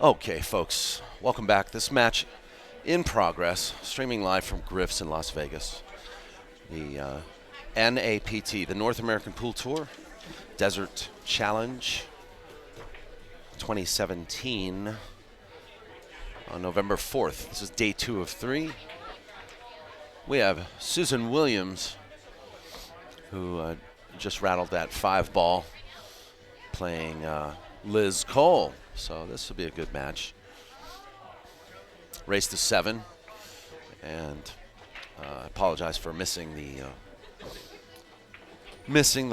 Okay, folks, welcome back. This match in progress, streaming live from Griff's in Las Vegas. The NAPT, the North American Pool Tour Desert Challenge 2017 on November 4th. This is day 2 of 3. We have Susan Williams, who just rattled that 5-ball, playing Liz Cole. So this will be a good match. Race to 7, and I apologize for missing the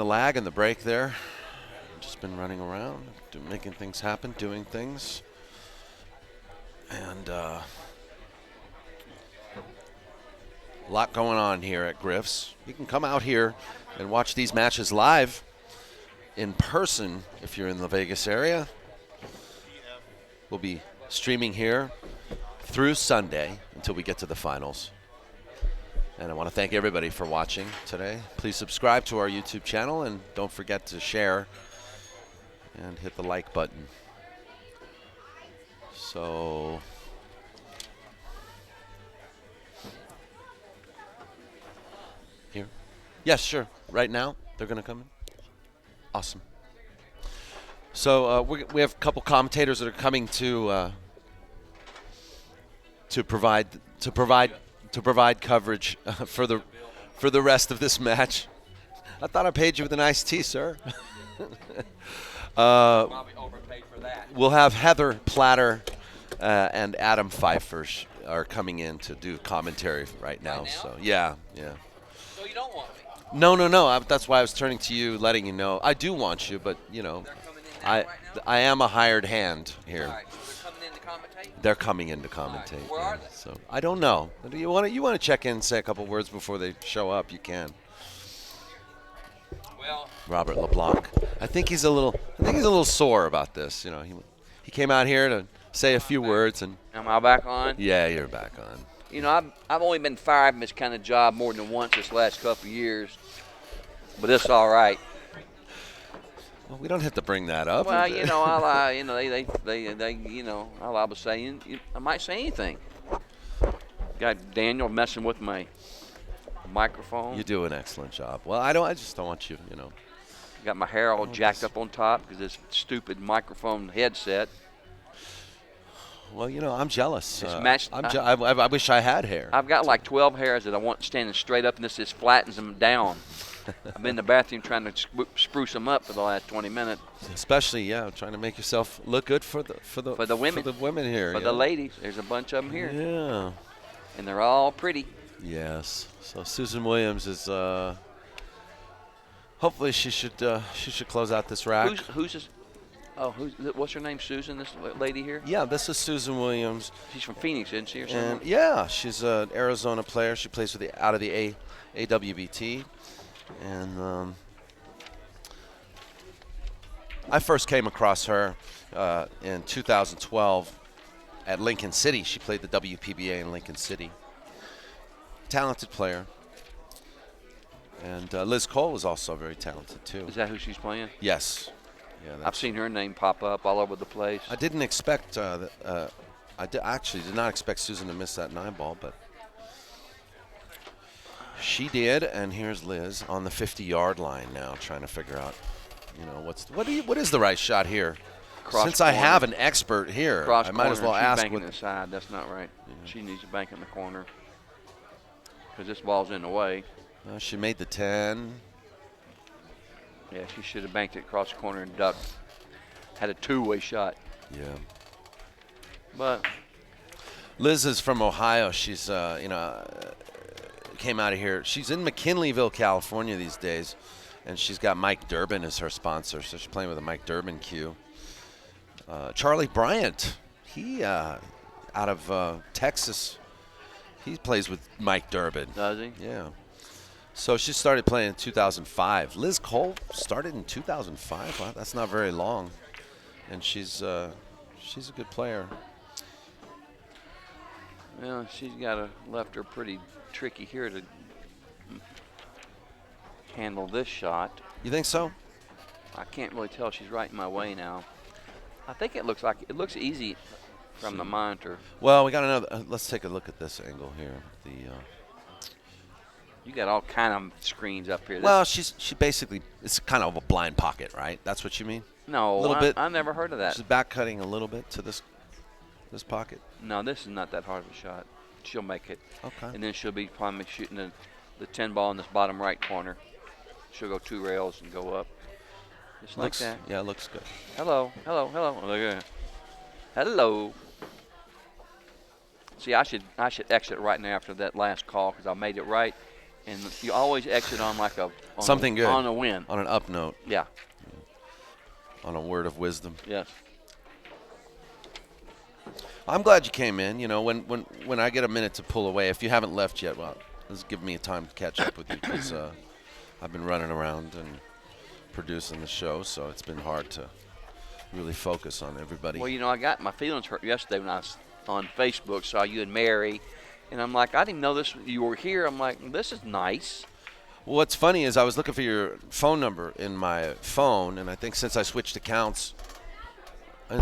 lag and the break there. Just been running around, making things happen, doing things, and a lot going on here at Griff's. You can come out here and watch these matches live in person if you're in the Vegas area. We'll be streaming here through Sunday until we get to the finals. And I want to thank everybody for watching today. Please subscribe to our YouTube channel and don't forget to share and hit the like button. So here. Yes, sure. Right now they're going to come in. Awesome. So we have a couple commentators that are coming to provide coverage for the rest of this match. I thought I paid you with an iced tea, sir. Probably overpaid for that. We'll have Heather Platter and Adam Pfeiffer are coming in to do commentary right now. So yeah. So you don't want me? No. That's why I was turning to you, letting you know. I do want you, but They're coming in now, I right now? I am a hired hand here. All right, so they're coming in to commentate? They're coming in to commentate. Where are they? So I don't know. You want to check in and say a couple words before they show up? You can. Well, Robert LeBlanc. I think he's a little sore about this. You know, he came out here to say a few words, and am I back on? yeah, you're back on. You know, I've only been fired from this kind of job more than once this last couple of years, but it's all right. Well, we don't have to bring that up. Well, you know, I'll liable to say, I might say anything. Got Daniel messing with my microphone. You do an excellent job. Well, I just don't want you. You know. Got my hair all jacked up on top because this stupid microphone headset. Well, you know, I'm jealous. It's matched. I wish I had hair. I've got like 12 hairs that I want standing straight up, and this just flattens them down. I've been in the bathroom trying to spruce them up for the last 20 minutes. Especially, trying to make yourself look good for the women. For the women here. For the ladies, there's a bunch of them here. Yeah. And they're all pretty. Yes. So Susan Williams is. Hopefully, she should close out this rack. Who's this? Oh, what's her name? Susan, this lady here? Yeah, this is Susan Williams. She's from Phoenix, isn't she, or something? And yeah, she's an Arizona player. She plays for out of the AWBT. And I first came across her in 2012 at Lincoln City. She played the WPBA in Lincoln City. Talented player. And Liz Cole was also very talented, too. Is that who she's playing? Yes. Yeah, I've seen her name pop up all over the place. I didn't expect actually did not expect Susan to miss that 9-ball, but she did. And here's Liz on the 50-yard line now, trying to figure out, you know, what is the right shot here. Since I have an expert here, I might as well ask. She's banking inside. That's not right. Yeah. She needs to bank in the corner because this ball's in the way. She made the 10. Yeah, she should have banked it across the corner and ducked. Had a two-way shot. Yeah. But Liz is from Ohio. She's, came out of here. She's in McKinleyville, California these days, and she's got Mike Durbin as her sponsor, so she's playing with a Mike Durbin cue. Charlie Bryant, he out of Texas, he plays with Mike Durbin. Does he? Yeah. So she started playing in 2005. Liz Cole started in 2005. Wow, that's not very long, and she's a good player. Well, she's left her pretty tricky here to handle this shot. You think so? I can't really tell. She's right in my way now. I think it looks easy from the monitor. Well, we got another. Let's take a look at this angle here. You got all kind of screens up here. Well, she basically, it's kind of a blind pocket, right? That's what you mean? No, a little bit. I never heard of that. She's back cutting a little bit to this pocket. No, this is not that hard of a shot. She'll make it. Okay. And then she'll be probably shooting the 10 ball in this bottom right corner. She'll go 2 rails and go up. Just like that. Yeah, it looks good. Hello. Look at that. Hello. See, I should exit right now after that last call because I made it right. And you always exit on like something good. On a win. On an up note. Yeah. On a word of wisdom. Yes. I'm glad you came in. You know, when I get a minute to pull away, if you haven't left yet, well, this give me a time to catch up with you because I've been running around and producing the show, so it's been hard to really focus on everybody. Well, you know, I got my feelings hurt yesterday when I was on Facebook, saw you and Mary, and I'm like, I didn't know you were here. I'm like, this is nice. Well, what's funny is I was looking for your phone number in my phone, and I think since I switched accounts, I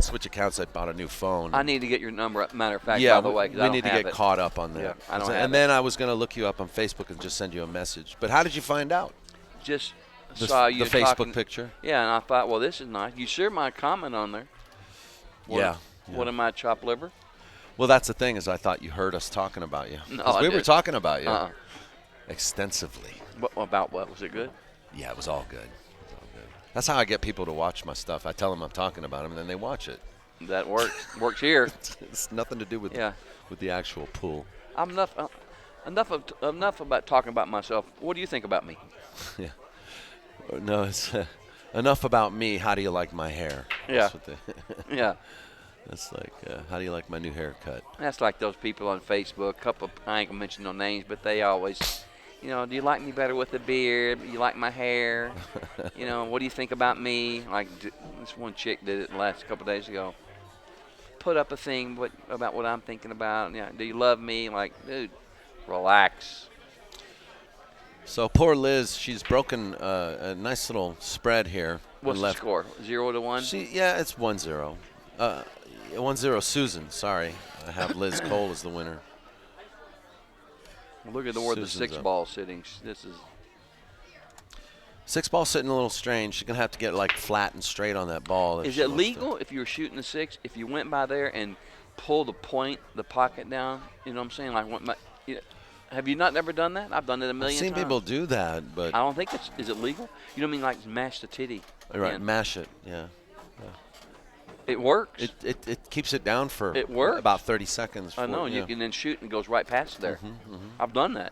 bought a new phone. I need to get your number. Matter of fact, yeah, by the way, 'cause I we don't need to have get it. caught up on that. Yeah, I don't have and it. then I was going to look you up on Facebook and just send you a message. But how did you find out? Just The, saw you the Facebook talking. picture? Yeah, and I thought, well, this is nice. You shared my comment on there. Yeah. What am I, chopped liver? Well, that's the thing is I thought you heard us talking about you. No, 'Cause I we were didn't. talking about you Uh-uh. extensively. About what? Was it good? Yeah, it was all good. That's how I get people to watch my stuff. I tell them I'm talking about them, and then they watch it. That works. Works here. It's nothing to do with with the actual pool. I'm enough about talking about myself. What do you think about me? Yeah. No, it's enough about me. How do you like my hair? Yeah. That's what Yeah. that's like, how do you like my new haircut? That's like those people on Facebook. I ain't gonna mention no names, but they always, you know, do you like me better with the beard? You like my hair? You know, what do you think about me? Like this one chick did it the last couple of days ago. Put up a thing about what I'm thinking about. Yeah, do you love me? Like, dude, relax. So poor Liz, she's broken a nice little spread here. What's the score? 0-1. Yeah, it's 1-0. 1-0 Susan. Sorry, I have Liz Cole as the winner. Look at where the Susan's 6 up. ball sitting. This is 6 ball sitting a little strange. She's gonna have to get like flat and straight on that ball. Is it legal if you were shooting the 6? If you went by there and pulled the pocket down? You know what I'm saying? Like, have you never done that? I've done it a million times. I've seen people do that, but I don't think is it legal? You don't mean like mash the titty? right, in? mash it. Yeah, It works. it keeps it down for It works. about 30 seconds. I know. Yeah. You can then shoot and it goes right past there. I've done that.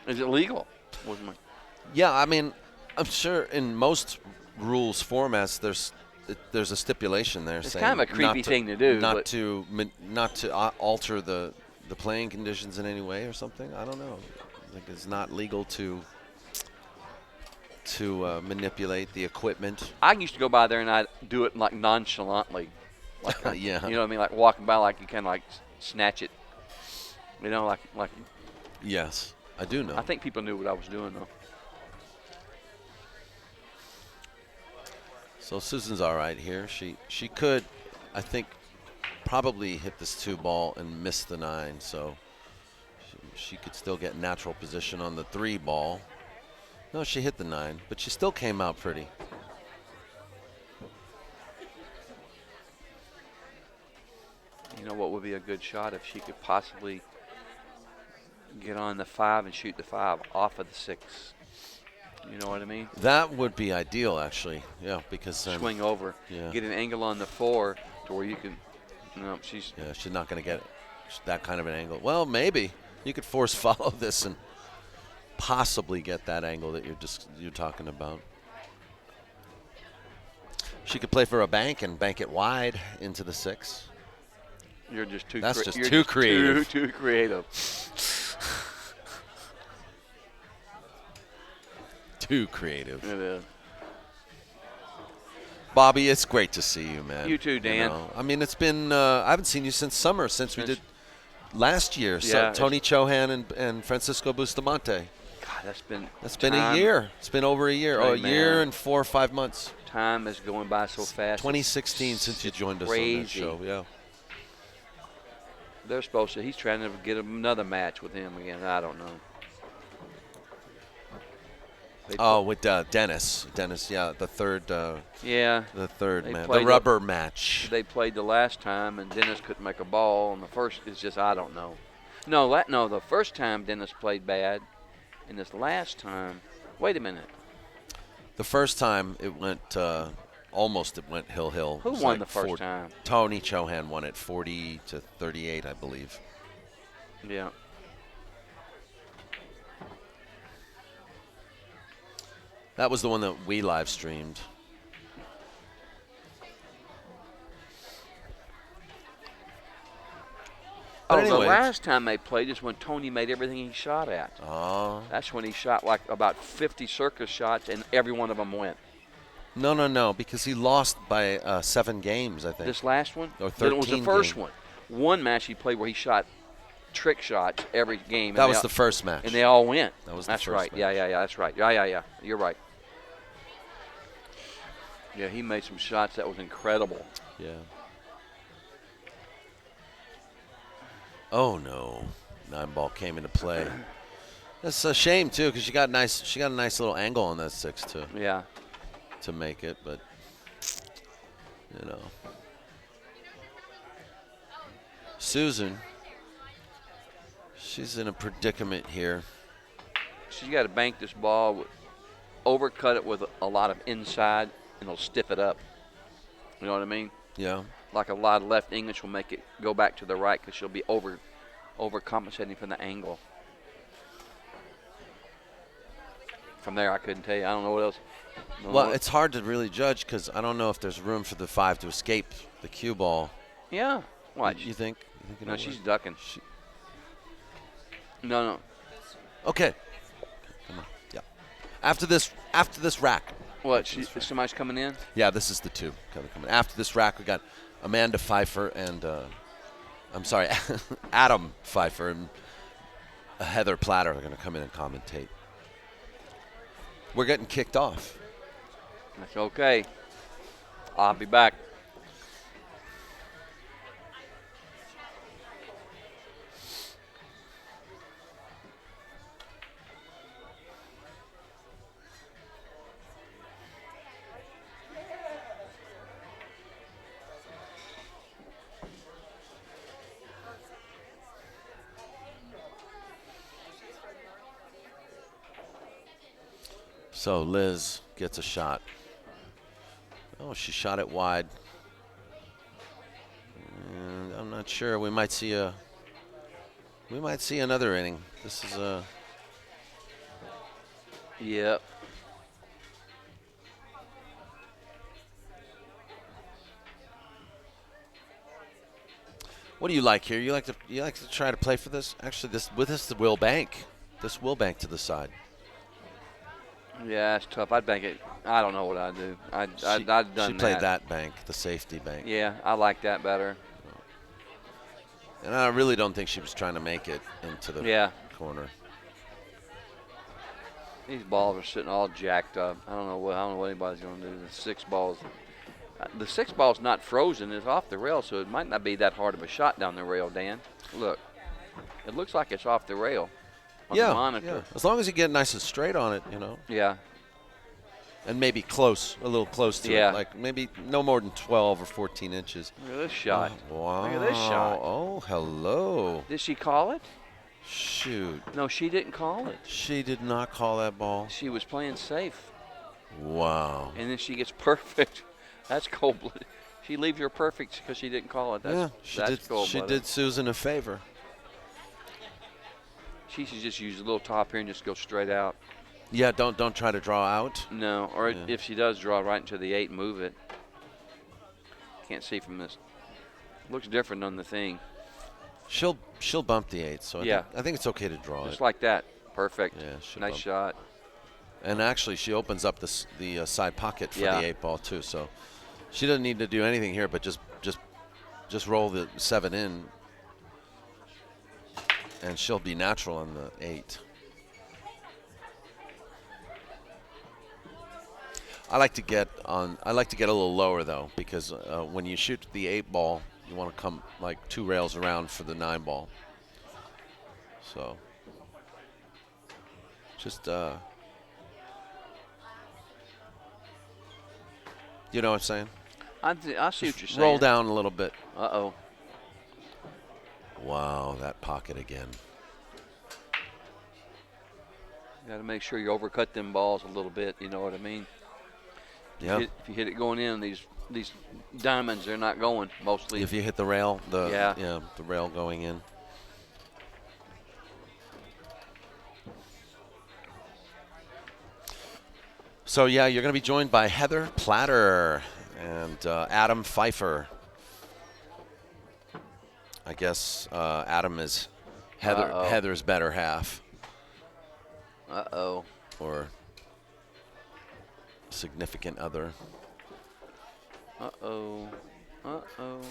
Is it legal? Yeah, I mean, I'm sure in most rules formats there's a stipulation there It's saying kind of a creepy thing to do. not but to alter the playing conditions in any way or something. I don't know. I think it's not legal to manipulate the equipment. I used to go by there and I'd do it like nonchalantly. Like, Yeah. You know what I mean? Like walking by, like you kind of like snatch it. You know, like. Yes, I do know. I think people knew what I was doing though. So Susan's all right here. She could, I think, probably hit this 2 ball and miss the 9. So she could still get natural position on the 3 ball. No, she hit the 9, but she still came out pretty. You know what would be a good shot if she could possibly get on the 5 and shoot the 5 off of the 6. You know what I mean? That would be ideal, actually. Yeah, because then, Swing over, yeah. get an angle on the 4 to where you can. No, she's. Yeah, she's not going to get that kind of an angle. Well, maybe you could force follow this and possibly get that angle that you're talking about. She could play for a bank and bank it wide into the 6. You're just too. That's just you're too creative. Too creative. Too creative. It is. Bobby, it's great to see you, man. You too, Dan. I mean, it's been I haven't seen you since summer, since we did last year. Yeah, Tony Chohan and Francisco Bustamante. God, that's been a time. year. It's been over a year. Hey, Oh, a year man. and 4 or 5 months. Time is going by so fast. 2016 since you joined us on crazy. that show. Yeah. They're supposed to. He's trying to get another match with him again. I don't know. With Dennis. Dennis, yeah, the third. Yeah. The third They match. The played rubber match. They played the last time, and Dennis couldn't make a ball. And the first is just I don't know. No, the first time Dennis played bad, and this last time. Wait a minute. The first time it went almost. It went hill. Who won the first time? Tony Chohan won it 40-38, I believe. Yeah. That was the one that we live streamed. But The anyways. last time they played is when Tony made everything he shot at. Oh. That's when he shot like about 50 circus shots, and every one of them went. No, because he lost by 7 games, I think. This last one? Or Then it was the 13 first game. one. One match he played where he shot trick shots every game. That was the first match. And they all went. That was the That's first right. match. Yeah, that's right. Yeah. You're right. Yeah, he made some shots that was incredible. Yeah. Oh no, 9-ball came into play. That's a shame too, because she got a nice little angle on that 6 too Yeah. to make it, but you know. Susan, she's in a predicament here. She's got to bank this ball, overcut it with a lot of inside, and it'll stiff it up. You know what I mean? Yeah. Like a lot of left English will make it go back to the right because she'll be overcompensating from the angle. From there, I couldn't tell you. I don't know what else. Well, it's hard to really judge because I don't know if there's room for the 5 to escape the cue ball. Yeah. What? You think? No, she's ducking. No. Okay. Come on. Yeah. After this rack. What? Somebody's coming in? Yeah, this is the 2 coming. After this rack, we got Amanda Pfeiffer and Adam Pfeiffer and Heather Platter are going to come in and commentate. We're getting kicked off. That's okay. I'll be back. So Liz gets a shot. Oh, she shot it wide. And I'm not sure. We might see another inning. This is a. Yep. What do you like here? You like to try to play for this? Actually, the Will Bank. This Will Bank to the side. Yeah, it's tough. I'd bank it. I don't know what I'd do. I'd done that. She played that bank, the safety bank. Yeah, I like that better. And I really don't think she was trying to make it into the corner. These balls are sitting all jacked up. I don't know what anybody's going to do. The 6 ball's not frozen. It's off the rail, so it might not be that hard of a shot down the rail, Dan. Look. It looks like it's off the rail on the monitor. Yeah. As long as you get nice and straight on it, Yeah. And maybe a little close to it. Like maybe no more than 12 or 14 inches. Look at this shot. Wow. Look at this shot. Oh, hello. Did she call it? Shoot. No, she didn't call it. She did not call that ball. She was playing safe. Wow. And then she gets perfect. That's cold-blooded. She leaves her perfect because she didn't call it. That's cold-blooded. She did Susan a favor. She should just use a little top here and just go straight out. Yeah, don't try to draw out. No, or if she does, draw right into the 8 and move it. Can't see from this. Looks different on the thing. She'll bump the 8, so I think it's okay to draw just it. like that. Perfect. Yeah, nice shot. And actually, she opens up the side pocket for the 8 ball too, so she doesn't need to do anything here, but just roll the 7 in, and she'll be natural on the 8. I like to get a little lower though, because when you shoot the 8 ball, you want to come like 2 rails around for the 9 ball. So just you know what I'm saying? I see what you're saying. Roll down a little bit. Uh-oh. Wow, that pocket again. Got to make sure you overcut them balls a little bit. You know what I mean? Yeah. If you hit it going in, these diamonds, they're not going mostly. If you hit the rail, Yeah. the rail going in. So yeah, you're going to be joined by Heather Platter and Adam Pfeiffer. I guess Adam is Heather's better half. Uh-oh. Or significant other. Uh-oh. Uh-oh.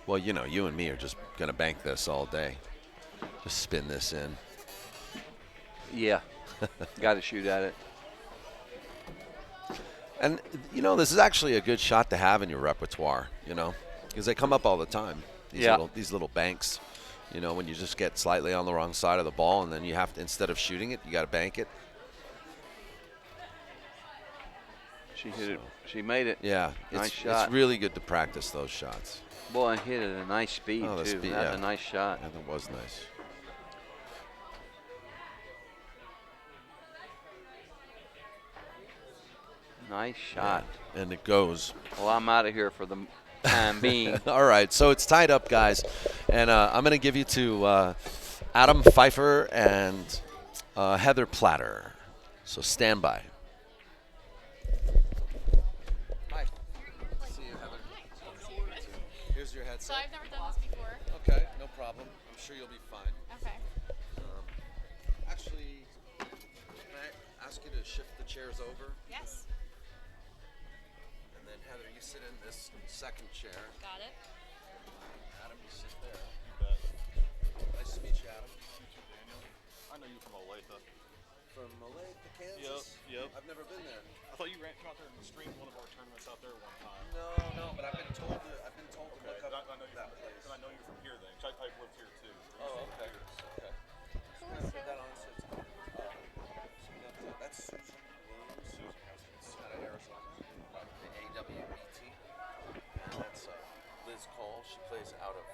Well, you know, you and me are just going to bank this all day. Just spin this in. Yeah. Got to shoot at it. And, you know, this is actually a good shot to have in your repertoire, you know, because they come up all the time. These little banks, you know, when you just get slightly on the wrong side of the ball, and then you have to, instead of shooting it, you got to bank it. She hit it. She made it. Yeah. Nice shot. It's really good to practice those shots. Boy, I hit it at a nice speed, too. That's a nice shot. Yeah, that was nice. Nice shot. Yeah. And it goes. Well, I'm out of here for the time being. All right, so it's tied up, guys. And I'm going to give you to Adam Pfeiffer and Heather Platter. So stand by. Hi. See you, Heather. Here's your headset. So I've never done this before. Okay, no problem. I'm sure you'll be fine. Okay. Actually, can I ask you to shift the chairs over? Yes. And then Heather, you sit in this second chair. Got it. Adam, you sit there. You bet. Nice to meet you, Adam. Daniel. I know you from Olathe. From Olathe, Kansas? Yep. I've never been there. I thought you came out there and streamed one of our tournaments out there one time. No, but I've been told to look up I know that place. I know you're from here then, 'cause I've lived here too. Oh, okay. Okay. Just gonna put that on so it's so that's Susan Williams. Susan Haskins out of Arizona. The AWBT. And that's Liz Cole. She plays out of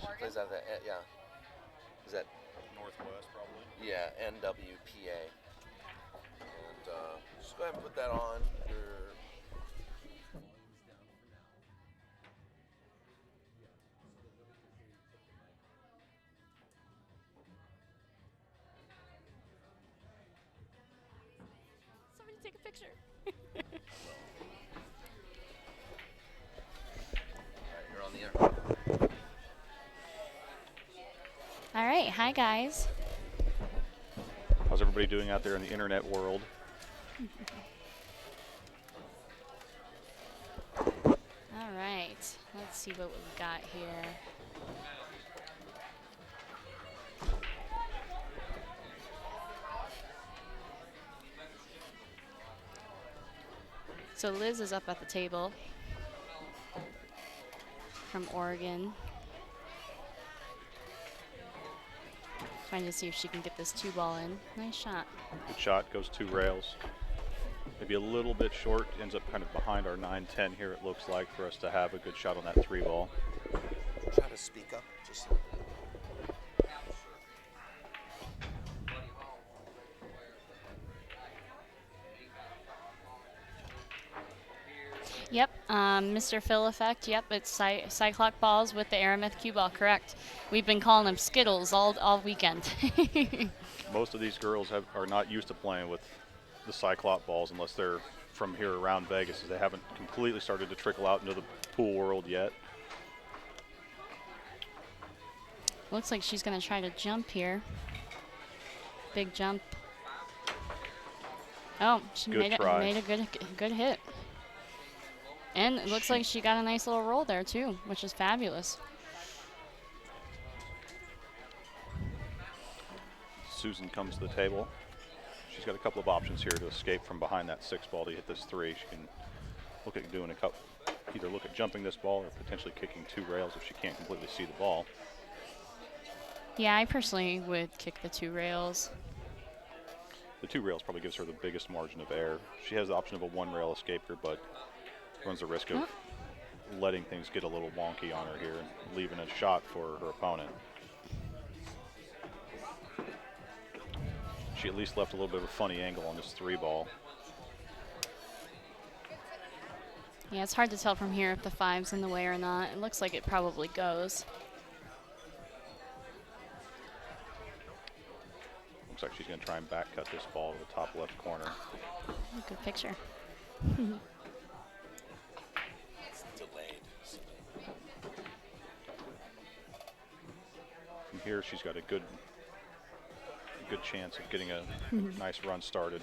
she plays out of the yeah. Is that Northwest probably. yeah, NWPA. And just go ahead and put that on your Somebody take a picture. Alright, you're on the air. All right. Hi, guys. How's everybody doing out there in the internet world? All right. Let's see what we've got here. So Liz is up at the table from Oregon. Trying to see if she can get this 2-ball in. Nice shot. Good shot, goes 2 rails. Maybe a little bit short, ends up kind of behind our 9-10 here, it looks like, for us to have a good shot on that 3 ball. Try to speak up just a little bit. Yep, Mr. Phil effect. Yep, it's Cyclock balls with the Aramith cue ball. Correct. We've been calling them Skittles all weekend. Most of these girls are not used to playing with the Cyclop balls unless they're from here around Vegas. They haven't completely started to trickle out into the pool world yet. Looks like she's going to try to jump here. Big jump. Oh, she Good made try. a good hit. And it looks like she got a nice little roll there too, which is fabulous. Susan comes to the table, she's got a couple of options here to escape from behind that 6 ball to hit this 3. She can look at doing either look at jumping this ball or potentially kicking 2 rails if she can't completely see the ball. Yeah, I personally would kick the 2 rails. The 2 rails probably gives her the biggest margin of error. She has the option of a 1 rail escape here, but runs the risk of letting things get a little wonky on her here and leaving a shot for her opponent. She at least left a little bit of a funny angle on this 3 ball. Yeah, it's hard to tell from here if the 5's in the way or not. It looks like it probably goes. Looks like she's going to try and back cut this ball to the top left corner. Good picture. From here, she's got a good chance of getting a nice run started.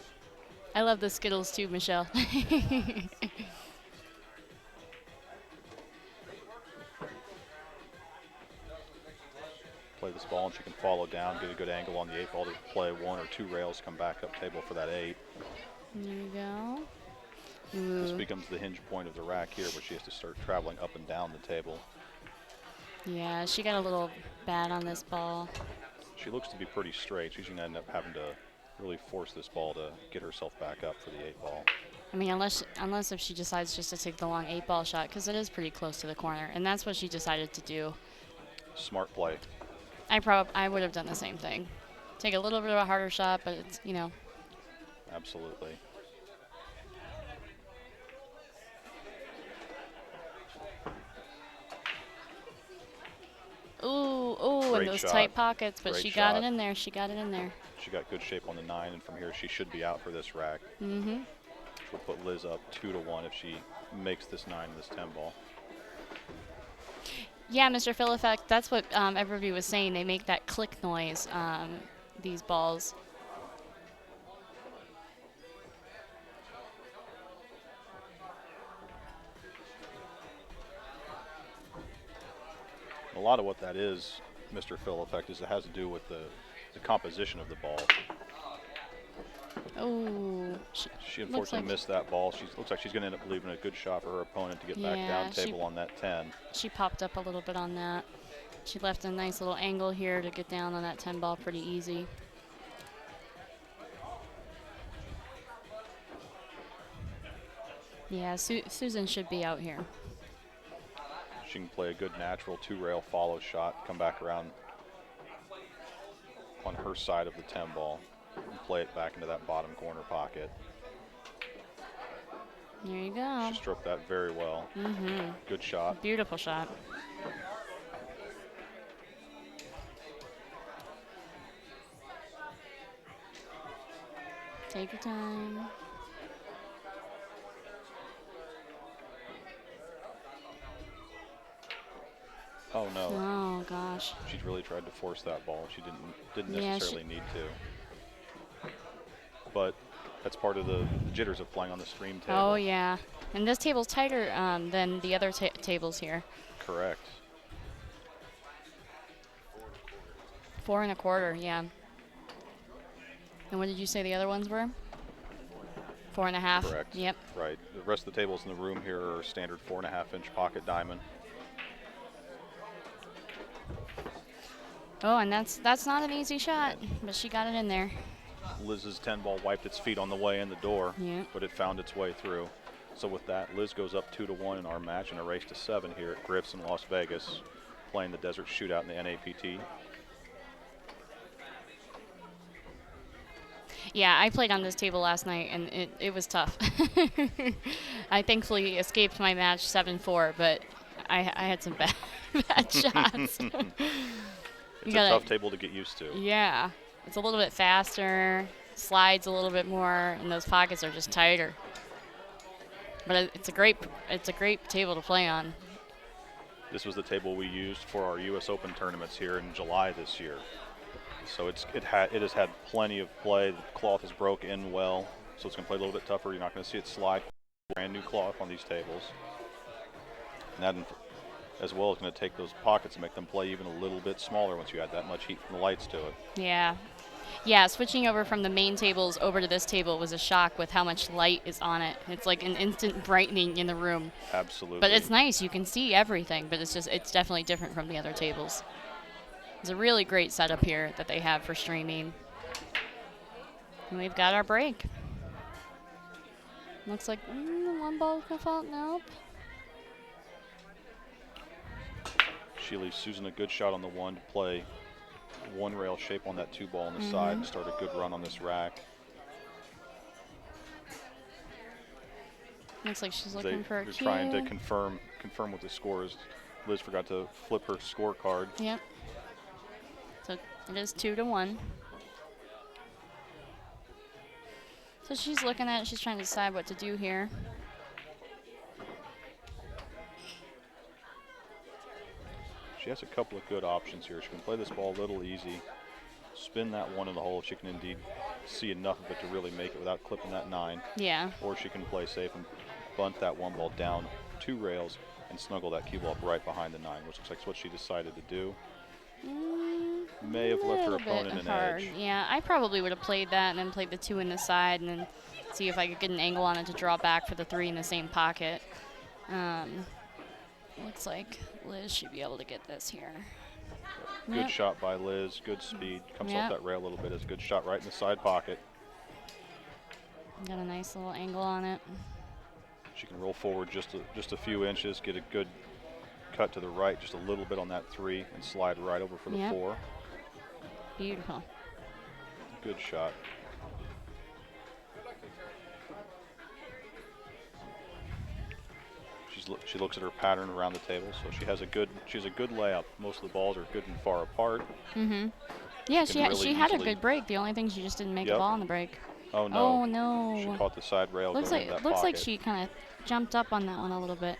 I love the Skittles too, Michelle. Play this ball and she can follow down, get a good angle on the 8 ball to play 1 or 2 rails, come back up table for that 8. There you go. This Ooh. becomes the hinge point of the rack here where she has to start traveling up and down the table. Yeah, she got a little bad on this ball. She looks to be pretty straight. She's going to end up having to really force this ball to get herself back up for the 8 ball. I mean, unless if she decides just to take the long 8 ball shot, because it is pretty close to the corner, and that's what she decided to do. Smart play. I would have done the same thing. Take a little bit of a harder shot, but it's, you know. Absolutely. Ooh, Great in those shot. tight pockets, but Great she got shot. it in there. She got it in there. She got good shape on the 9, and from here she should be out for this rack. Mm-hmm. Which will put Liz up 2-1 if she makes this 9 and this 10 ball. Yeah, Mr. Phil Effect, that's what everybody was saying. They make that click noise, these balls. A lot of what that is, Mr. Phil Effect, is it has to do with the composition of the ball. Oh, She unfortunately missed that ball. Looks like she's going to end up leaving a good shot for her opponent to get back Yeah, down table on that 10. she popped up a little bit on that. She left a nice little angle here to get down on that 10 ball pretty easy. Yeah, Susan should be out here. She can play a good natural 2-rail follow shot, come back around on her side of the 10 ball, and play it back into that bottom corner pocket. There you go. She stroked that very well. Mm-hmm. Good shot. Beautiful shot. Take your time. Oh no. Oh gosh. She really tried to force that ball. She didn't Yeah, necessarily need to. But that's part of the jitters of playing on the stream table. Oh yeah. And this table's tighter than the other tables here. Correct. 4 1/4, yeah. And what did you say the other ones were? 4 1/2. Correct. Yep. Right. The rest of the tables in the room here are standard 4.5-inch pocket diamond. Oh, and that's not an easy shot, but she got it in there. Liz's 10 ball wiped its feet on the way in the door, Yeah. but it found its way through. So with that, Liz goes up 2-1 in our match in a race to 7 here at Griff's in Las Vegas, playing the Desert Shootout in the NAPT. Yeah, I played on this table last night, and it was tough. I thankfully escaped my match 7-4, but I had some bad shots. It's a tough table to get used to. Yeah, it's a little bit faster, slides a little bit more, and those pockets are just tighter. But it's a great table to play on. This was the table we used for our U.S. Open tournaments here in July this year. So it has had plenty of play. The cloth is broke in well, so it's going to play a little bit tougher. You're not going to see it slide. Brand new cloth on these tables. And that, as well, is going to take those pockets and make them play even a little bit smaller once you add that much heat from the lights to it. Yeah. Yeah, switching over from the main tables over to this table was a shock with how much light is on it. It's like an instant brightening in the room. Absolutely. But it's nice. You can see everything, but it's definitely different from the other tables. It's a really great setup here that they have for streaming. And we've got our break. Looks like one ball's gonna fall. Nope. She leaves Susan a good shot on the 1 to play 1 rail shape on that 2 ball on the side and start a good run on this rack. Looks like she's looking for a They're cue. trying to confirm what the score is. Liz forgot to flip her scorecard. Yep. So it is 2-1. So she's looking at it. She's trying to decide what to do here. She has a couple of good options here. She can play this ball a little easy, spin that 1 in the hole if she can indeed see enough of it to really make it without clipping that 9. Yeah. Or she can play safe and bunt that 1 ball down 2 rails and snuggle that cue ball up right behind the 9, which looks like what she decided to do. May have left her Little opponent bit an hard. edge. Yeah, I probably would have played that and then played the 2 in the side and then see if I could get an angle on it to draw back for the 3 in the same pocket. Looks like Liz should be able to get this here. Good Yep. shot by Liz, good speed. Comes Yep. off that rail a little bit. It's a good shot right in the side pocket. Got a nice little angle on it. She can roll forward just a few inches, get a good cut to the right, just a little bit on that 3, and slide right over for the Yep. 4. Beautiful. Good shot. She looks at her pattern around the table, so she has a good layup. Most of the balls are good and far apart. Yeah, Can really she had a easily- good break. The only thing she just didn't make Yep. a ball on the break. Oh no! Oh no. She caught the side rail. Looks going like into that looks like pocket. she kind of jumped up on that one a little bit.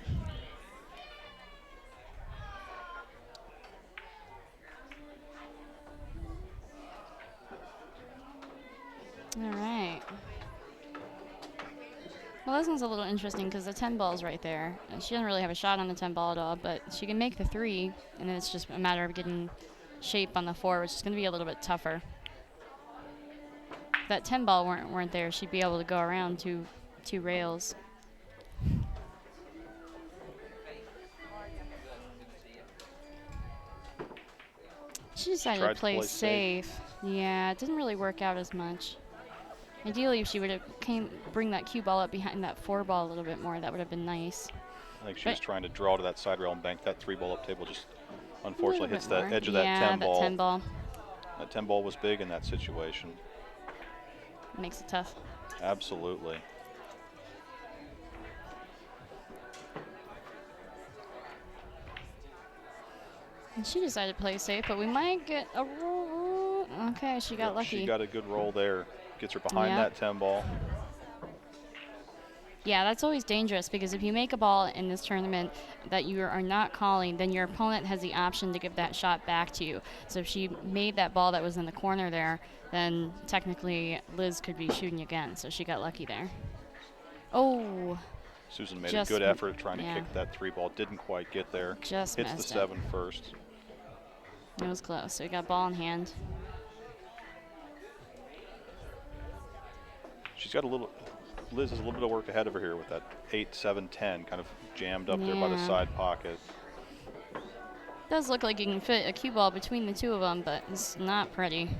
All right. Well, this one's a little interesting because the 10 ball's right there. And she doesn't really have a shot on the 10 ball at all, but she can make the 3, and then it's just a matter of getting shape on the 4, which is going to be a little bit tougher. If that 10 ball weren't there, she'd be able to go around two rails. She decided tried to to play play safe. safe. Yeah, it didn't really work out as much. Ideally, if she would have bring that cue ball up behind that 4 ball a little bit more, that would have been nice. I think she but- was trying to draw to that side rail and bank that 3 ball up table. Just unfortunately hits that edge of yeah, that 10 ball. 10 ball That 10 ball was big in that situation. makes it tough. Absolutely. And she decided to play safe, but we might get a roll. Okay, she got Yep, lucky. She got a good roll there. Gets her behind Yep. that 10 ball. Yeah, that's always dangerous because if you make a ball in this tournament that you are not calling, then your opponent has the option to give that shot back to you. So if she made that ball that was in the corner there, then technically Liz could be shooting again. So she got lucky there. Oh, Susan made Just a good effort at trying yeah. to kick that 3 ball. Didn't quite get there. just Hits the missed 7 first. It was close. So we got ball in hand. She's got a little. Liz has a little bit of work ahead of her here with that 8, 7, 10 kind of jammed up there by the Yeah. side pocket. Does look like you can fit a cue ball between the two of them, but it's not pretty.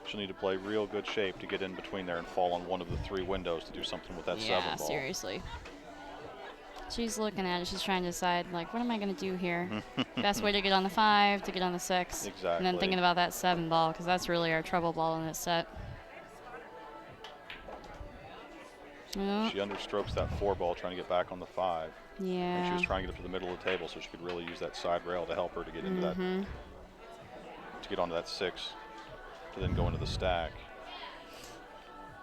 She'll need to play real good shape to get in between there and fall on one of the 3 windows to do something with that 7 ball. Seriously. She's looking at it. She's trying to decide, like, what am I going to do here? Best way to get on the 5, to get on the 6. And then Exactly. thinking about that 7 ball, because that's really our trouble ball in this set. Oh, She understrokes that 4 ball trying to get back on the 5. And she yeah. was trying to get up to the middle of the table so she could really use that side rail to help her to get into that, to get onto that 6, to then go into the stack.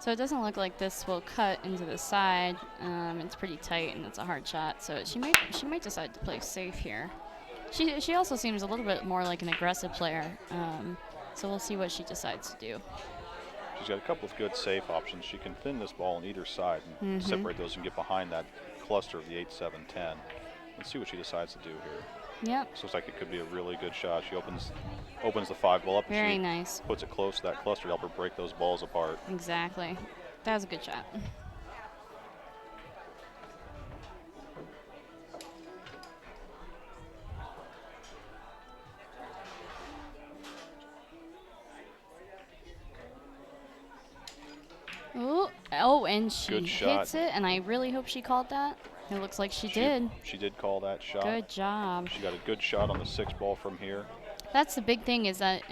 So it doesn't look like this will cut into the side. It's pretty tight and it's a hard shot. So she might decide to play safe here. She also seems a little bit more like an aggressive player. So we'll see what she decides to do. She's got a couple of good safe options. She can thin this ball on either side and separate those and get behind that cluster of the 8, 7, 10. Let's see what she decides to do here. Yep. This looks like it could be a really good shot. She opens the 5 ball up. And Very she nice. puts it close to that cluster to help her break those balls apart. Exactly. That was a good shot. Ooh. Oh, and she Good hits shot. it, and I really hope she called that. It looks like she did. She did call that shot. Good job. She got a good shot on the 6 ball from here. That's the big thing is that,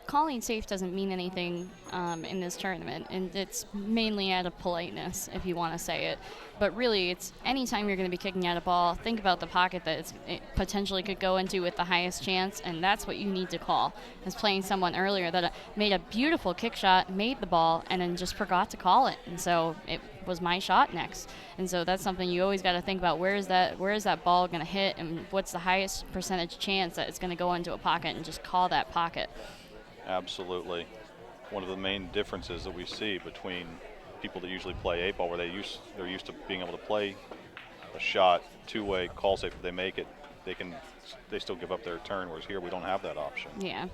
calling safe doesn't mean anything in this tournament. And it's mainly out of politeness, if you want to say it. But really, it's anytime you're going to be kicking at a ball, think about the pocket that it potentially could go into with the highest chance. And that's what you need to call. I was playing someone earlier that made a beautiful kick shot, made the ball, and then just forgot to call it. And so it was my shot next. And so that's something you always got to think about. Where is that ball going to hit, and what's the highest percentage chance that it's going to go into a pocket, and just call that pocket. Absolutely. One of the main differences that we see between people that usually play 8 ball, where they're used to being able to play a shot 2-way, call safe. If they make it, they still give up their turn. Whereas here we don't have that option. Yeah.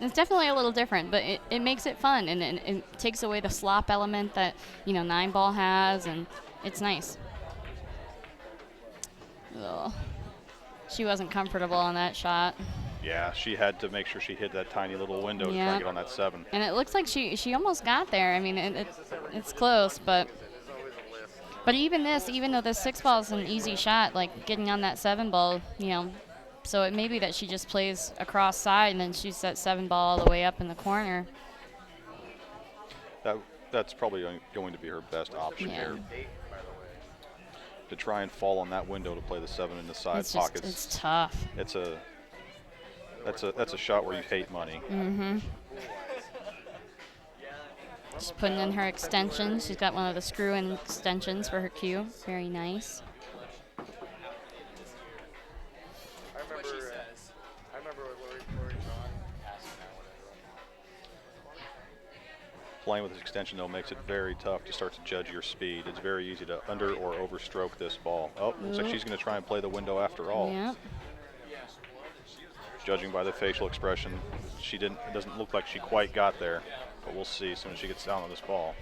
It's definitely a little different, but it makes it fun, and it takes away the slop element that 9 ball has, and it's nice. Ugh. She wasn't comfortable on that shot. Yeah, she had to make sure she hit that tiny little window to try Yeah. and get on that 7. And it looks like she almost got there. I mean, it's close, but even though the 6 ball is an easy shot, like getting on that 7 ball, so it may be that she just plays across side and then shoots that 7 ball all the way up in the corner. That's probably going to be her best option Yeah. here. To try and fall on that window to play the 7 in the side It's pockets. it's tough. That's a shot where you hate money. Mm-hmm. Just putting in her extensions. She's got one of the screw-in extensions for her cue. Very nice. I remember Lori John passing that one. Playing with this extension, though, makes it very tough to start to judge your speed. It's very easy to under or overstroke this ball. Oh, looks like she's going to try and play the window after all. Yep. Judging by the facial expression, it doesn't look like she quite got there, but we'll see as soon as she gets down on this ball.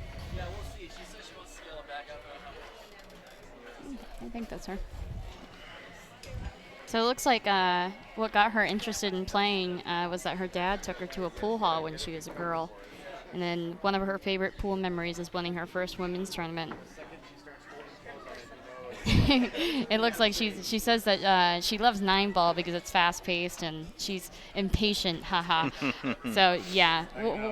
I think that's her. So it looks like what got her interested in playing was that her dad took her to a pool hall when she was a girl. And then one of her favorite pool memories is winning her first women's tournament. It looks like she says that she loves 9 ball because it's fast paced and she's impatient. Haha. So yeah,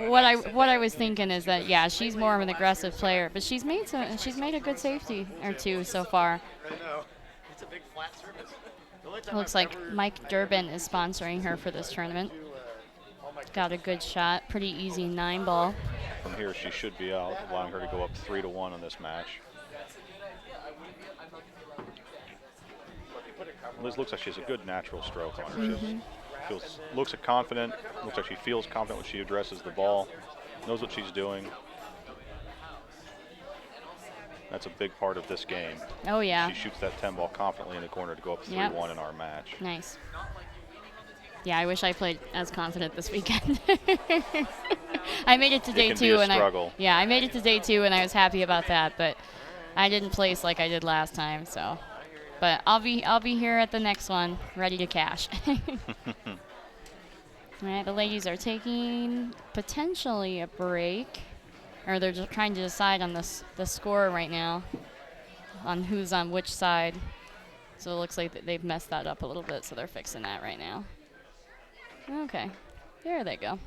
what I was thinking is that she's more of an aggressive player, but she's made a good safety or 2 so far. I know. It's a big flat surface. The only time It looks I've like ever Mike Durbin is sponsoring her for this tournament. Got a good shot, pretty easy 9 ball. From here, she should be out, allowing her to go up 3-1 in this match. Liz looks like she has a good natural stroke on her. She looks confident. Looks like she feels confident when she addresses the ball. Knows what she's doing. That's a big part of this game. Oh yeah, She shoots that 10 ball confidently in the corner to go up 3-1 Yep. in our match. nice. Yeah, I wish I played as confident this weekend. I made it to day can be 2, a and struggle. I made it to day 2, and I was happy about that. But I didn't place like I did last time, so. But I'll be here at the next one, ready to cash. All right, the ladies are taking potentially a break, or they're just trying to decide on the score right now, on who's on which side. So it looks like they've messed that up a little bit, so they're fixing that right now. Okay, there they go.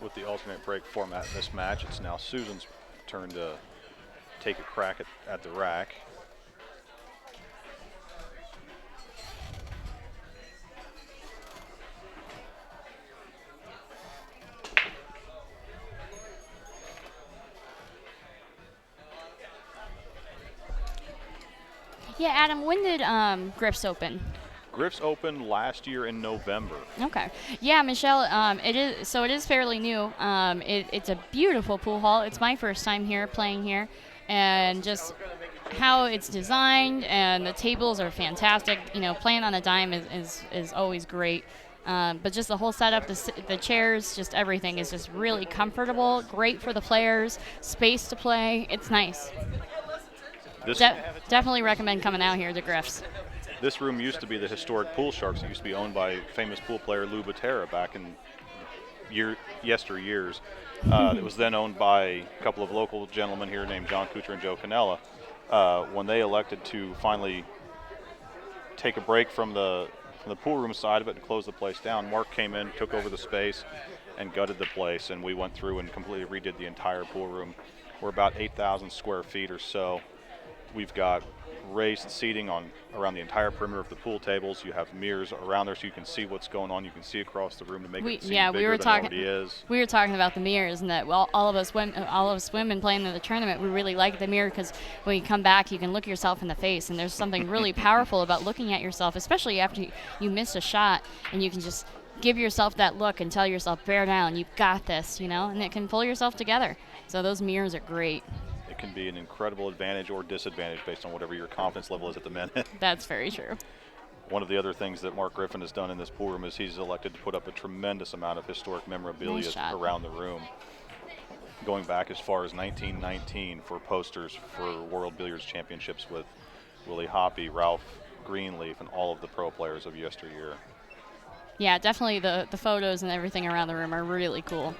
With the alternate break format in this match, it's now Susan's turn to take a crack at the rack. Yeah, Adam, when did Grips open? Griff's opened last year in November. Okay. Yeah, Michelle, it is fairly new. It's a beautiful pool hall. It's my first time here playing here, and just how it's designed and the tables are fantastic. You know, playing on a dime is always great. But just the whole setup, the chairs, just everything is just really comfortable, great for the players, space to play. It's nice. This Definitely recommend coming out here to Griff's. This room used to be the historic Pool Sharks. It used to be owned by famous pool player Lou Botera back in yesteryears. It was then owned by a couple of local gentlemen here named John Kuchar and Joe Canella. When they elected to finally take a break from the pool room side of it and close the place down, Mark came in, took over the space, and gutted the place, and we went through and completely redid the entire pool room. We're about 8,000 square feet or so. We've got raised seating around the entire perimeter of the pool tables. You have mirrors around there so you can see what's going on. You can see across the room to make it seem bigger than it already is. We were talking about the mirrors, and that all of us women playing in the tournament, we really like the mirror because when you come back, you can look yourself in the face, and there's something really powerful about looking at yourself, especially after you miss a shot, and you can just give yourself that look and tell yourself, bear down, you've got this, you know, and it can pull yourself together. So those mirrors are great. It can be an incredible advantage or disadvantage based on whatever your confidence level is at the minute. That's very true. One of the other things that Mark Griffin has done in this pool room is he's elected to put up a tremendous amount of historic memorabilia around the room, going back as far as 1919 for posters for World Billiards Championships with Willie Hoppe, Ralph Greenleaf, and all of the pro players of yesteryear. Yeah, definitely the photos and everything around the room are really cool.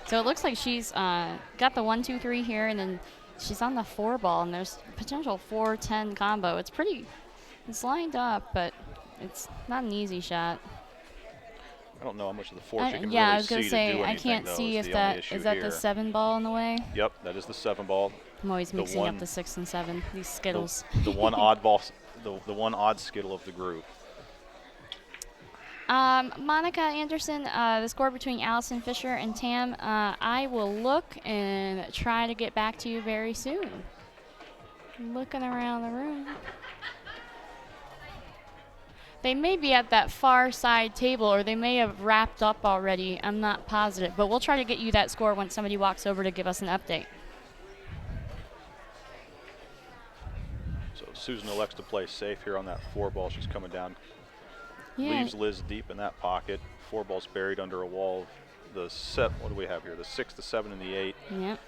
So it looks like she's got the 1, 2, 3 here, and then she's on the 4 ball, and there's potential 4-10 combo. It's lined up, but it's not an easy shot. I don't know how much of the 4 she can yeah, really I was gonna see say to do I anything, can't though, see is if the only that issue is that here. the 7 ball in the way. Yep, that is the 7 ball. I'm always mixing up the 6 and 7. These Skittles. The one odd ball, the one odd Skittle of the group. Monica Anderson, the score between Allison Fisher and Tam. I will look and try to get back to you very soon. Looking around the room. They may be at that far side table, or they may have wrapped up already. I'm not positive, but we'll try to get you that score once somebody walks over to give us an update. So Susan elects to play safe here on that 4 ball. She's coming down. Yeah. Leaves Liz deep in that pocket. 4 balls buried under a wall. What do we have here? The 6, the 7, and the 8. Yep.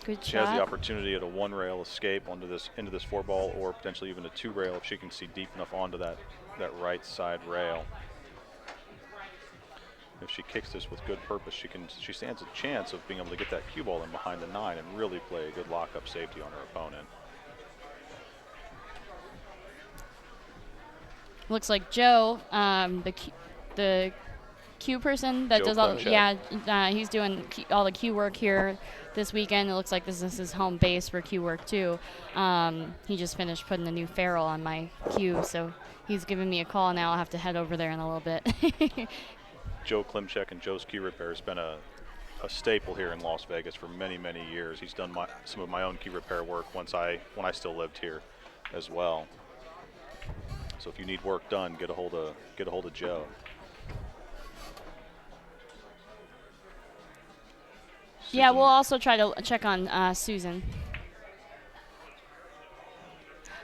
Good She shot. has the opportunity at a 1 rail escape into this 4 ball, or potentially even a 2 rail if she can see deep enough onto that right side rail. If she kicks this with good purpose, she stands a chance of being able to get that cue ball in behind the 9 and really play a good lockup safety on her opponent. Looks like Joe, the Q person that Joe does all, Klemchak. he's doing all the Q work here this weekend. It looks like this is his home base for Q work too. He just finished putting a new ferrule on my Q, so he's giving me a call now. I'll have to head over there in a little bit. Joe Klemchak and Joe's Key Repair has been a staple here in Las Vegas for many, many years. He's done some of my own key repair work when I still lived here as well. So if you need work done, get a hold of Joe. Yeah, Susan. we'll also try to check on Susan.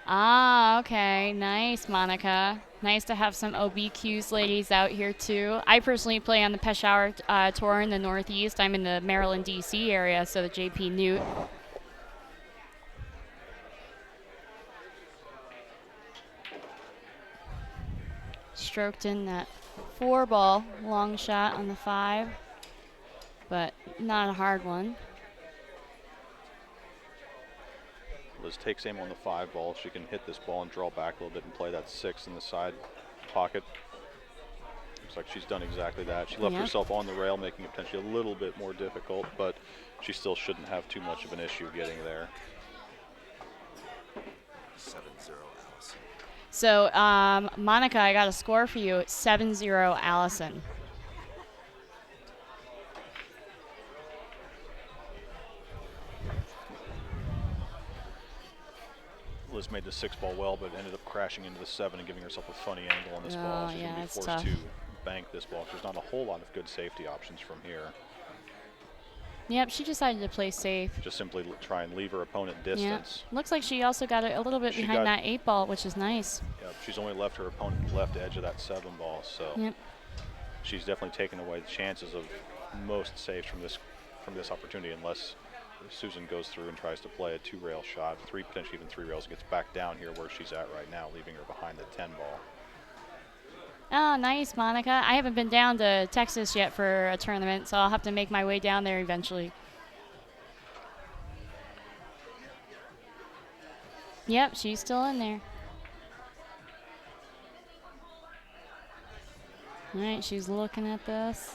Ah, okay. Nice, Monica. Nice to have some OBQs ladies out here, too. I personally play on the Peshawar Tour in the Northeast. I'm in the Maryland, D.C. area, so the JP Newt. Stroked in that 4 ball, long shot on the 5, but not a hard one. Liz takes aim on the 5 ball. She can hit this ball and draw back a little bit and play that 6 in the side pocket. Looks like she's done exactly that. She left herself on the rail, making it potentially a little bit more difficult, but she still shouldn't have too much of an issue getting there. 7-0 Allison. So, Monica, I got a score for you. 7-0 Allison. Liz made played the 6-ball well, but ended up crashing into the 7 and giving herself a funny angle on this ball. Oh, She's yeah, going to be it's forced tough. to bank this ball. There's not a whole lot of good safety options from here. Yep, she decided to play safe. Just simply try and leave her opponent Yeah. distance. Looks like she also got a little bit She behind got- that 8-ball, which is nice. Yep, she's only left her opponent left edge of that 7-ball, so Yep. she's definitely taken away the chances of most saves from this opportunity, unless Susan goes through and tries to play a 2-rail shot, potentially even 3 rails, gets back down here where she's at right now, leaving her behind the 10-ball. Oh, nice, Monica. I haven't been down to Texas yet for a tournament, so I'll have to make my way down there eventually. Yep, she's still in there. All right, she's looking at this.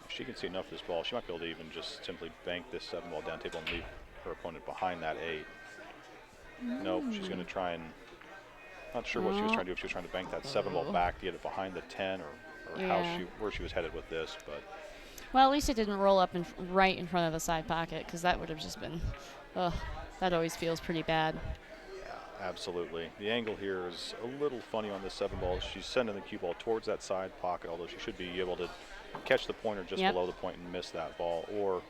If she can see enough of this ball, she might be able to even just simply bank this 7-ball down table and leave her opponent behind that 8. Nope, she's going to try and, not sure what she was trying to do, if she was trying to bank that 7-ball back to get it behind the 10, or Yeah. where she was headed with this, but Well, at least it didn't roll up right in front of the side pocket, because that would have just been, ugh, that always feels pretty bad. absolutely. The angle here is a little funny on this 7-ball. She's sending the cue ball towards that side pocket, although she should be able to catch the pointer just Yep. below the point and miss that ball, or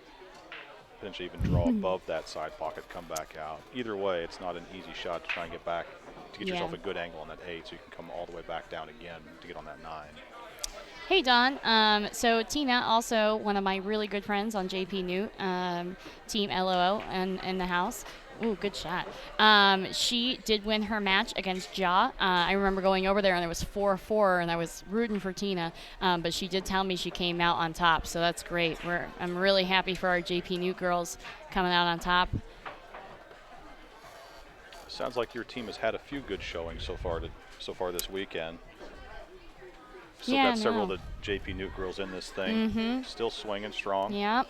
potentially even draw above that side pocket, come back out. Either way, it's not an easy shot to try and get back, to get yourself Yeah. a good angle on that 8, so you can come all the way back down again to get on that 9. Hey, Don. So Tina, also one of my really good friends on JP Newt, Team LOO, and in the house. Ooh, good shot. She did win her match against Ja. I remember going over there and it was 4-4, and I was rooting for Tina. But she did tell me she came out on top, so that's great. I'm really happy for our JP Newt girls coming out on top. Sounds like your team has had a few good showings so far this weekend. Still Yeah, got several no. of the JP Newt girls in this thing. Still swinging strong. Yep.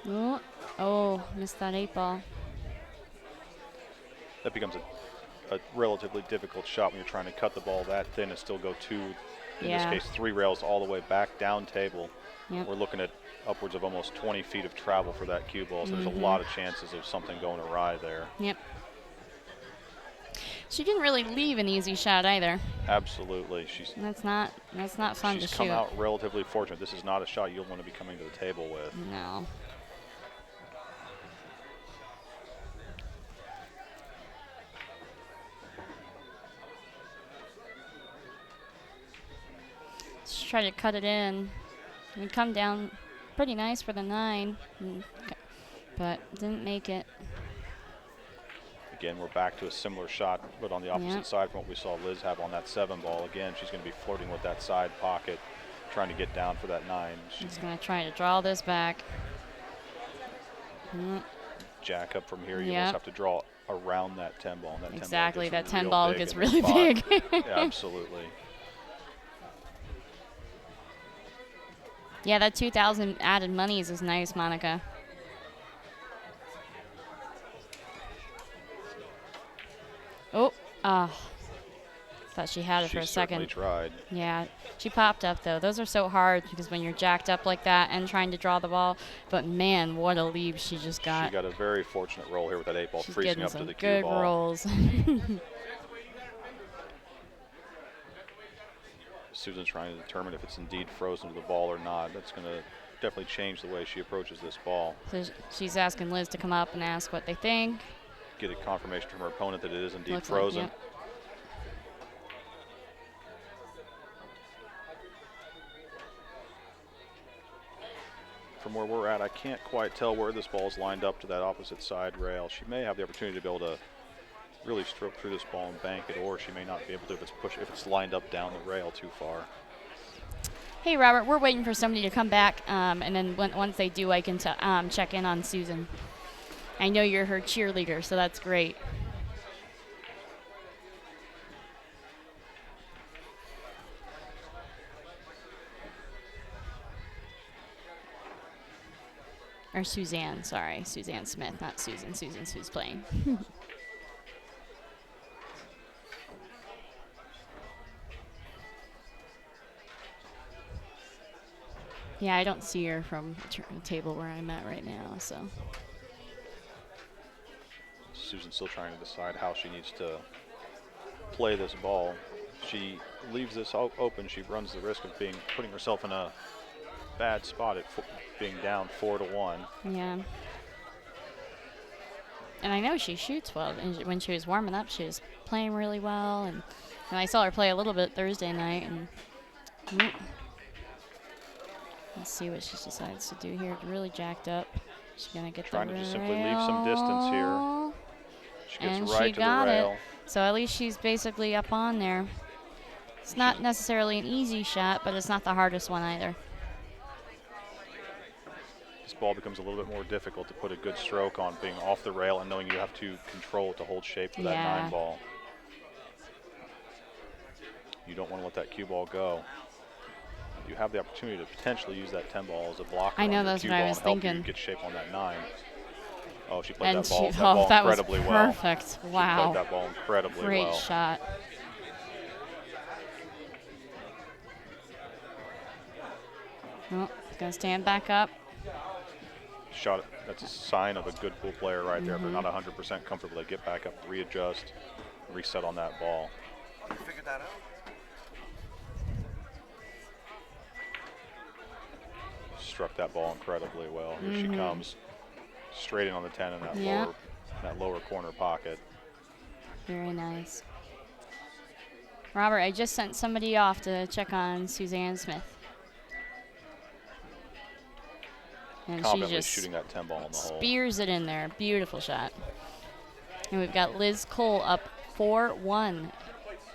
Ooh. Oh, missed that 8-ball. That becomes a relatively difficult shot when you're trying to cut the ball that thin and still go in Yeah. this case, 3 rails all the way back down table. Yep. We're looking at upwards of almost 20 feet of travel for that cue ball, so there's a lot of chances of something going awry there. Yep. She didn't really leave an easy shot either. Absolutely. That's not fun to She's shoot. come out relatively fortunate. This is not a shot you'll want to be coming to the table with. No. Just try to cut it in. We come down pretty nice for the 9, but didn't make it. Again, we're back to a similar shot, but on the opposite Yep. side from what we saw Liz have on that 7-ball. Again, she's going to be flirting with that side pocket, trying to get down for that 9. She's Just gonna try to draw this back. jack up from here. You Yep. almost have to draw around that 10-ball. And that 10-ball Exactly, gets that 10 real ball big gets in the really spot. big. Yeah, absolutely. Yeah, that 2,000 added monies is nice, Monica. Oh, thought she had it She for a certainly second. tried. Yeah, she popped up though. Those are so hard because when you're jacked up like that and trying to draw the ball, but man, what a lead she just got. She got a very fortunate roll here with that 8-ball, She's freezing getting up to some the cue good ball. rolls. Susan's trying to determine if it's indeed frozen to the ball or not. That's going to definitely change the way she approaches this ball. So she's asking Liz to come up and ask what they think. Get a confirmation from her opponent that it is indeed Looks like, frozen. yep. From where we're at, I can't quite tell where this ball's lined up to that opposite side rail. She may have the opportunity to be able to really stroke through this ball and bank it, or she may not be able to if it's lined up down the rail too far. Hey, Robert, we're waiting for somebody to come back, and then once they do, I can check in on Susan. I know you're her cheerleader, so that's great. Or Suzanne, sorry. Suzanne Smith, not Susan. Susan's who's playing. Yeah, I don't see her from the table where I'm at right now, so. Susan's still trying to decide how she needs to play this ball. She leaves this open, she runs the risk of putting herself in a bad spot at being down 4-1. Yeah. And I know she shoots well. And when she was warming up, she was playing really well. And I saw her play a little bit Thursday night. And let's see what she decides to do here. Really jacked up. She's going to get Trying the to rail. just simply leave some distance here. She gets And right she to got the rail. it. So at least she's basically up on there. It's not necessarily an easy shot, but it's not the hardest one either. This ball becomes a little bit more difficult to put a good stroke on, being off the rail and knowing you have to control it to hold shape for that Yeah. 9 ball. You don't want to let that cue ball go. You have the opportunity to potentially use that 10 ball as a blocker. I know, on your that's cue what I ball was and help thinking. You get shape on that 9. Oh, she played And that ball, she, that ball that was incredibly well. perfect. She Wow. played that ball incredibly Great well. shot. Oh, gonna stand back up. Shot it. That's a sign of a good pool player right there. If they're not 100% comfortable, they get back up, readjust, reset on that ball. You figured that out? Struck that ball incredibly well. Here she comes, straight in on the 10 in that Yeah. lower corner pocket. Very nice. Robert, I just sent somebody off to check on Suzanne Smith. And she Confidently just shooting that 10 ball in the hole. spears it in there. Beautiful shot. And we've got Liz Cole up 4-1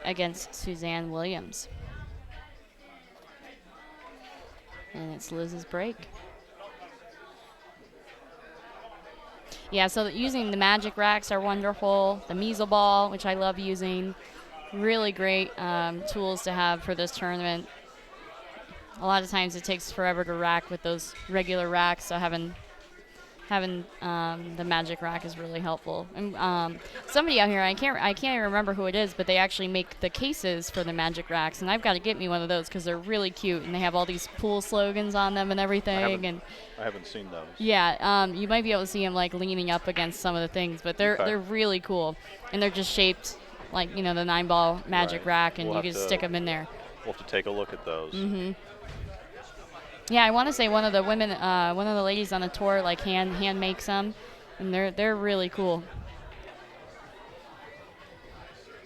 against Suzanne Williams. And it's Liz's break. Yeah, so using the magic racks are wonderful. The measle ball, which I love using. Really great tools to have for this tournament. A lot of times it takes forever to rack with those regular racks, so having the magic rack is really helpful. And somebody out here, I can't even remember who it is, but they actually make the cases for the magic racks, and I've got to get me one of those because they're really cute, and they have all these pool slogans on them and everything. I haven't seen those. Yeah, you might be able to see them like leaning up against some of the things, but they're really cool, and they're just shaped like the 9-ball magic Right. rack, and We'll you have can to- stick them in there. We'll have to take a look at those. Yeah, I want to say one of the women, one of the ladies on the tour, like hand makes them, and they're really cool.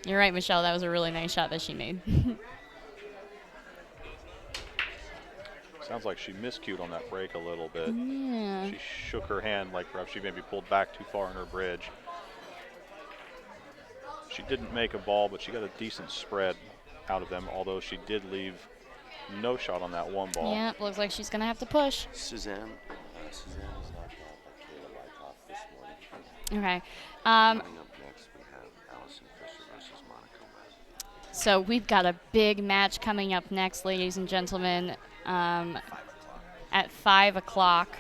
You're right, Michelle. That was a really nice shot that she made. Sounds like she miscued on that break a little bit. Yeah. She shook her hand like perhaps she maybe pulled back too far in her bridge. She didn't make a ball, but she got a decent spread out of them, although she did leave no shot on that 1 ball. Yeah, looks like she's gonna have to push. Suzanne is knocked out by Kayla Wyckoff this morning. Okay. Coming up next, we have Allison Fisher versus Monica Webb. So we've got a big match coming up next, ladies and gentlemen, at 5 o'clock.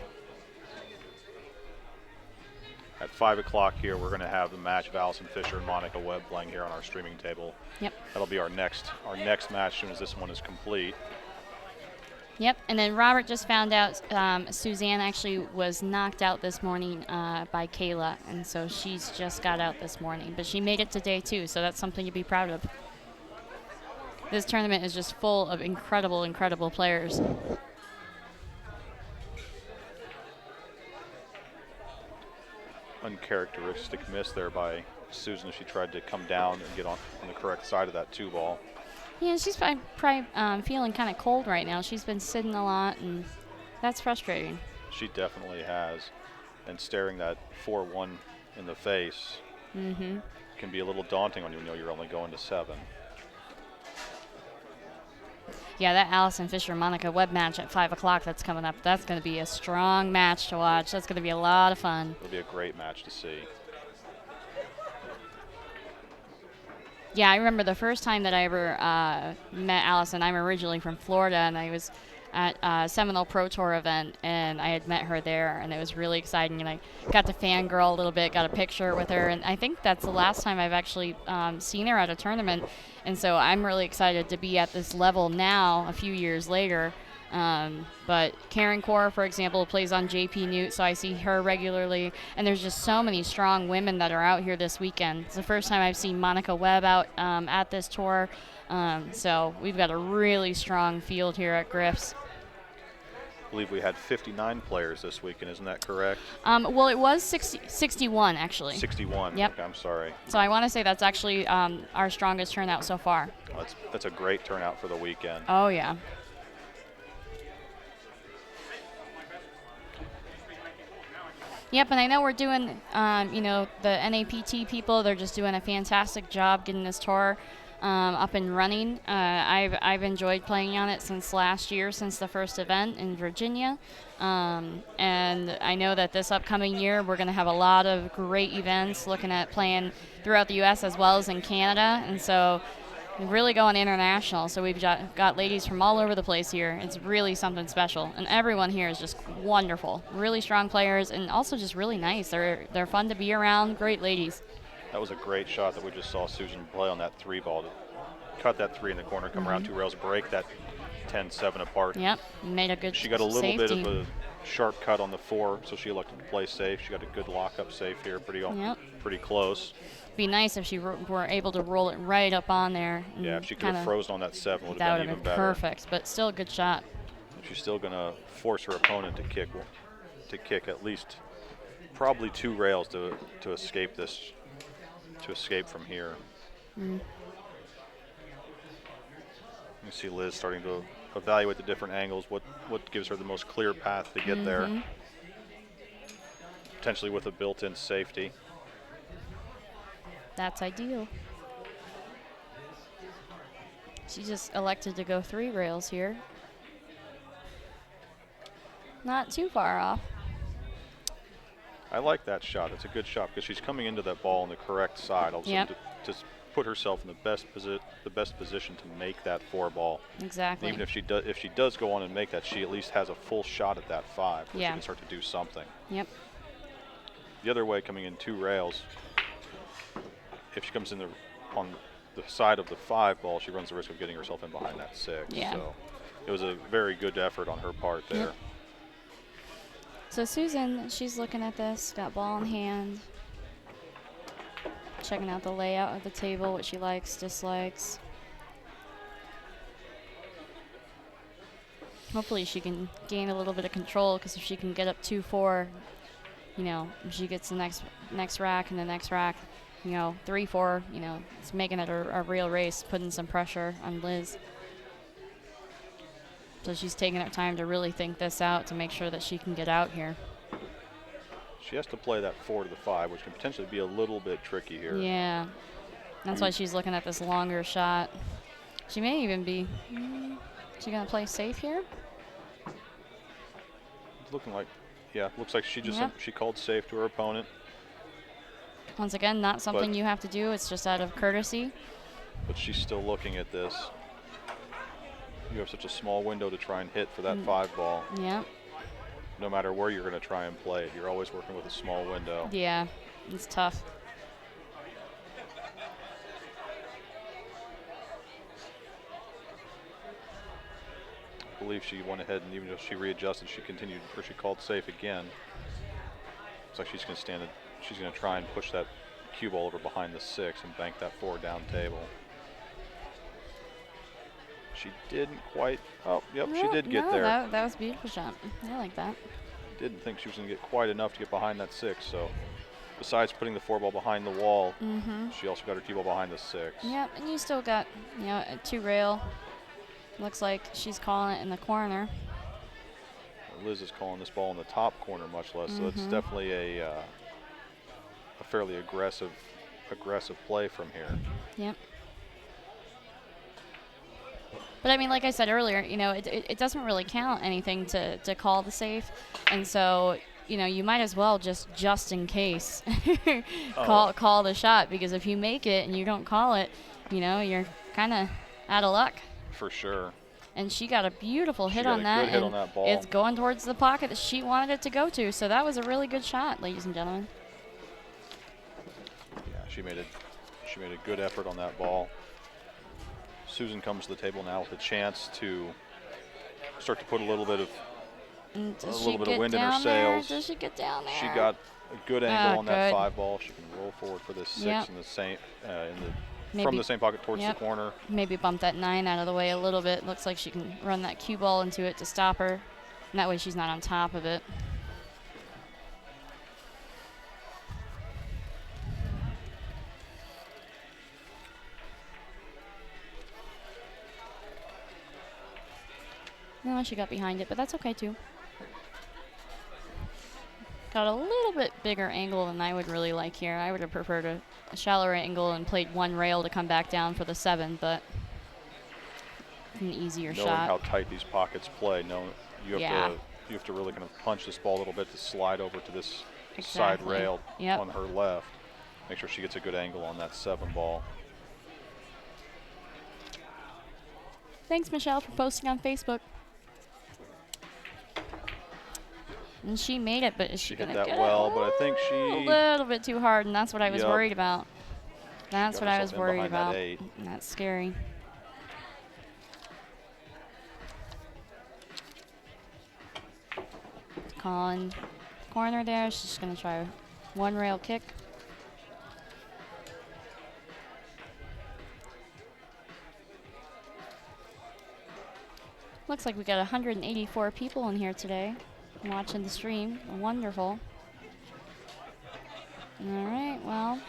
At 5 o'clock here, we're going to have the match of Allison Fisher and Monica Webb playing here on our streaming table. Yep. That'll be our next match as soon as this one is complete. Yep, and then Robert just found out Suzanne actually was knocked out this morning by Kayla, and so she's just got out this morning. But she made it to day 2, so that's something to be proud of. This tournament is just full of incredible, incredible players. Uncharacteristic miss there by Susan as she tried to come down and get on the correct side of that 2 ball. Yeah, she's probably feeling kind of cold right now. She's been sitting a lot, and that's frustrating. She definitely has. And staring that 4-1 in the face can be a little daunting when you know you're only going to 7. Yeah, that Allison Fisher-Monica Webb match at 5 o'clock that's coming up, that's going to be a strong match to watch. That's going to be a lot of fun. It'll be a great match to see. Yeah, I remember the first time that I ever met Allison. I'm originally from Florida, and I was at a Seminole Pro Tour event, and I had met her there, and it was really exciting. And I got to fangirl a little bit, got a picture with her, and I think that's the last time I've actually seen her at a tournament. And so I'm really excited to be at this level now, a few years later, But Karen Core, for example, plays on JP Newt, so I see her regularly. And there's just so many strong women that are out here this weekend. It's the first time I've seen Monica Webb out at this tour. So we've got a really strong field here at Griff's. I believe we had 59 players this weekend. Isn't that correct? Well, it was 61, actually. 61. Yep. Okay, I'm sorry. So I want to say that's actually our strongest turnout so far. That's a great turnout for the weekend. Oh, yeah. Yep, and I know we're doing, the NAPT people, they're just doing a fantastic job getting this tour up and running. I've enjoyed playing on it since last year, since the first event in Virginia. And I know that this upcoming year we're going to have a lot of great events looking at playing throughout the U.S. as well as in Canada. And so really going international. So we've got ladies from all over the place here. It's really something special. And everyone here is just wonderful. Really strong players and also just really nice. They're fun to be around. Great ladies. That was a great shot that we just saw Susan play on that 3 ball. Cut that 3 in the corner, come around 2 rails, break that 10-7 apart. Yep, made a good She got a little safety. bit of a sharp cut on the 4, so she elected to play safe. She got a good lockup safe here, pretty close. Be nice if she were able to roll it right up on there. Yeah, if she could have frozen on that 7, would that have would been have even been better. perfect, but still a good shot. She's still going to force her opponent to kick at least probably 2 rails to escape this, to escape from here. You see Liz starting to evaluate the different angles, what gives her the most clear path to get there, potentially with a built-in safety. That's ideal. She just elected to go 3 rails here. Not too far off. I like that shot. It's a good shot because she's coming into that ball on the correct side. Also Yep. to put herself in the best position to make that 4 ball. Exactly. And even if she does go on and make that, she at least has a full shot at that 5, where Yeah. she can start to do something. Yep. The other way, coming in 2 rails, if she comes in on the side of the 5 ball, she runs the risk of getting herself in behind that 6. Yeah. So it was a very good effort on her part there. Yep. So Susan, she's looking at this, got ball in hand, checking out the layout of the table, what she likes, dislikes. Hopefully she can gain a little bit of control, because if she can get up 2-4, if she gets the next rack and the next rack, 3-4, it's making it a real race, putting some pressure on Liz. So she's taking her time to really think this out to make sure that she can get out here. She has to play that 4 to the 5, which can potentially be a little bit tricky here. Yeah. That's why she's looking at this longer shot. She may even be, she gonna play safe here? It's looking like, yeah, looks like she just Yep. she called safe to her opponent, Once again, not something But- you have to do. It's just out of courtesy. but she's still looking at this. You have such a small window to try and hit for that 5 ball. Yeah. No matter where you're going to try and play it, you're always working with a small window. Yeah. It's tough. I believe she went ahead and even though she readjusted, she continued, or she called safe again. Looks like she's going to stand it. She's going to try and push that cue ball over behind the 6 and bank that 4 down table. She didn't quite. Oh, yep, she did get no, there. That was a beautiful shot. I like that. Didn't think she was going to get quite enough to get behind that 6. So, besides putting the 4 ball behind the wall, she also got her cue ball behind the 6. Yep, and you still got, a 2 rail. Looks like she's calling it in the corner. Liz is calling this ball in the top corner, much less. So it's definitely a fairly aggressive play from here. Yep. But I mean, like I said earlier, it doesn't really count anything to call the safe, and so you might as well just in case call the shot, because if you make it and you don't call it, you're kind of out of luck. For sure. And she got a beautiful hit got on a that, good hit and on that ball. it's going towards the pocket that she wanted it to go to. So that was a really good shot, ladies and gentlemen. Yeah, she made a good effort on that ball. Susan comes to the table now with a chance to start to put a little bit of And does a she little bit of get wind in her down there? sails. Does she get down there? She got a good angle on that good. 5 ball. She can roll forward for this 6 Yep. in the same from Maybe- the same pocket towards yep. the corner. Maybe bump that 9 out of the way a little bit. Looks like she can run that cue ball into it to stop her. And that way she's not on top of it. No, she got behind it, but that's okay too. Got a little bit bigger angle than I would really like here. I would have preferred a shallower angle and played 1 rail to come back down for the 7, but an easier Knowing shot. how tight these pockets play, you Yeah. have to really kind of punch this ball a little bit to slide over to this side Exactly. rail Yep. on her left. Make sure she gets a good angle on that 7 ball. Thanks, Michelle, for posting on Facebook. And she made it, but is she She going hit to that get well, it? but I think A she little bit too hard, and that's what I was Yep. worried about. That's got what I was herself in worried behind that about. 8. And that's scary. Calling corner there. She's just going to try 1 rail kick. Looks like we got 184 people in here today watching the stream. Wonderful. All right, well.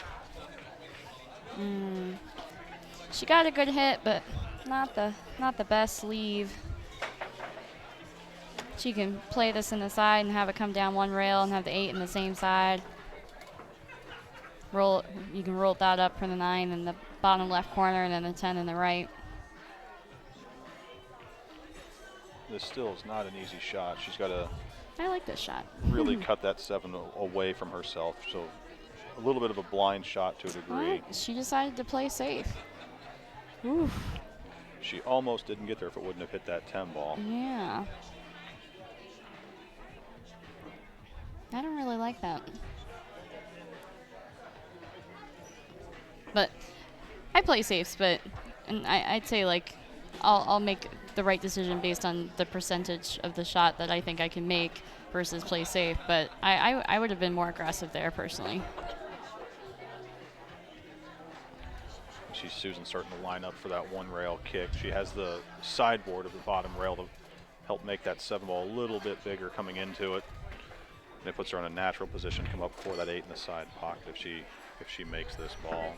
She got a good hit, but not the best sleeve. She can play this in the side and have it come down 1 rail and have the 8 in the same side. You can roll that up for the 9 in the bottom left corner and then the 10 in the right. This still is not an easy shot. She's got to I like this shot. really cut that 7 away from herself. So a little bit of a blind shot to a degree. Well, she decided to play safe. Oof. She almost didn't get there if it wouldn't have hit that 10 ball. Yeah. I don't really like that. But I play safes, and I'd say like I'll make the right decision based on the percentage of the shot that I think I can make versus play safe. But I would have been more aggressive there personally. She's Susan starting to line up for that 1 rail kick. She has the sideboard of the bottom rail to help make that 7 ball a little bit bigger coming into it. And it puts her in a natural position to come up for that 8 in the side pocket if she makes this ball.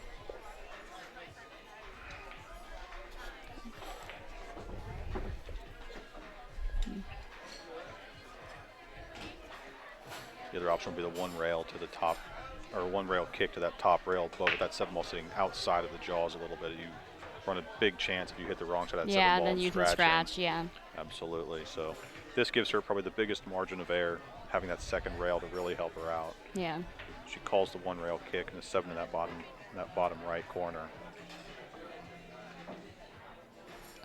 The other option would be the 1 rail to the top, or 1 rail kick to that top rail, but with that 7 ball sitting outside of the jaws a little bit, you run a big chance if you hit the wrong side of that 7 Yeah, ball. then and you can scratch. Yeah. Absolutely. So this gives her probably the biggest margin of error, having that 2nd rail to really help her out. Yeah. She calls the 1 rail kick and the 7 in that bottom right corner.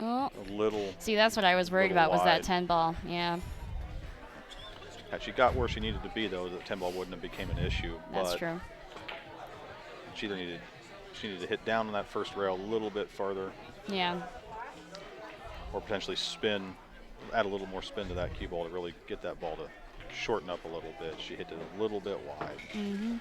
Oh. A little. See, that's what I was worried Little about was that wide. 10 ball. Yeah. Had she got where she needed to be, though, the 10 ball wouldn't have became an issue. That's but true. She needed to hit down on that 1st rail a little bit further, Yeah. or potentially spin, add a little more spin to that cue ball to really get that ball to shorten up a little bit. She hit it a little bit wide. Mm-hmm.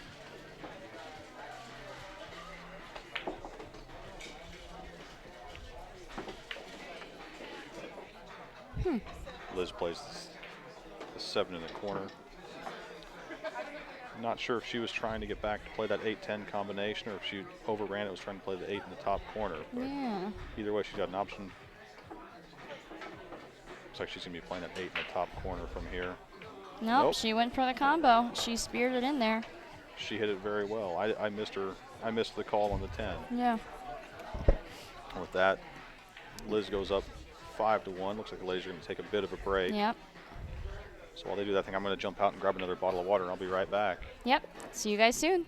Liz plays the 7 in the corner. Not sure if she was trying to get back to play that 8-10 combination or if she overran it, was trying to play the 8 in the top corner. But Yeah. either way, she's got an option. Looks like she's going to be playing that 8 in the top corner from here. Nope, she went for the combo. She speared it in there. She hit it very well. I missed her. I missed the call on the 10. Yeah. And with that, Liz goes up 5-1. Looks like the ladies are going to take a bit of a break. Yep. So while they do that, I think I'm going to jump out and grab another bottle of water, and I'll be right back. Yep. See you guys soon.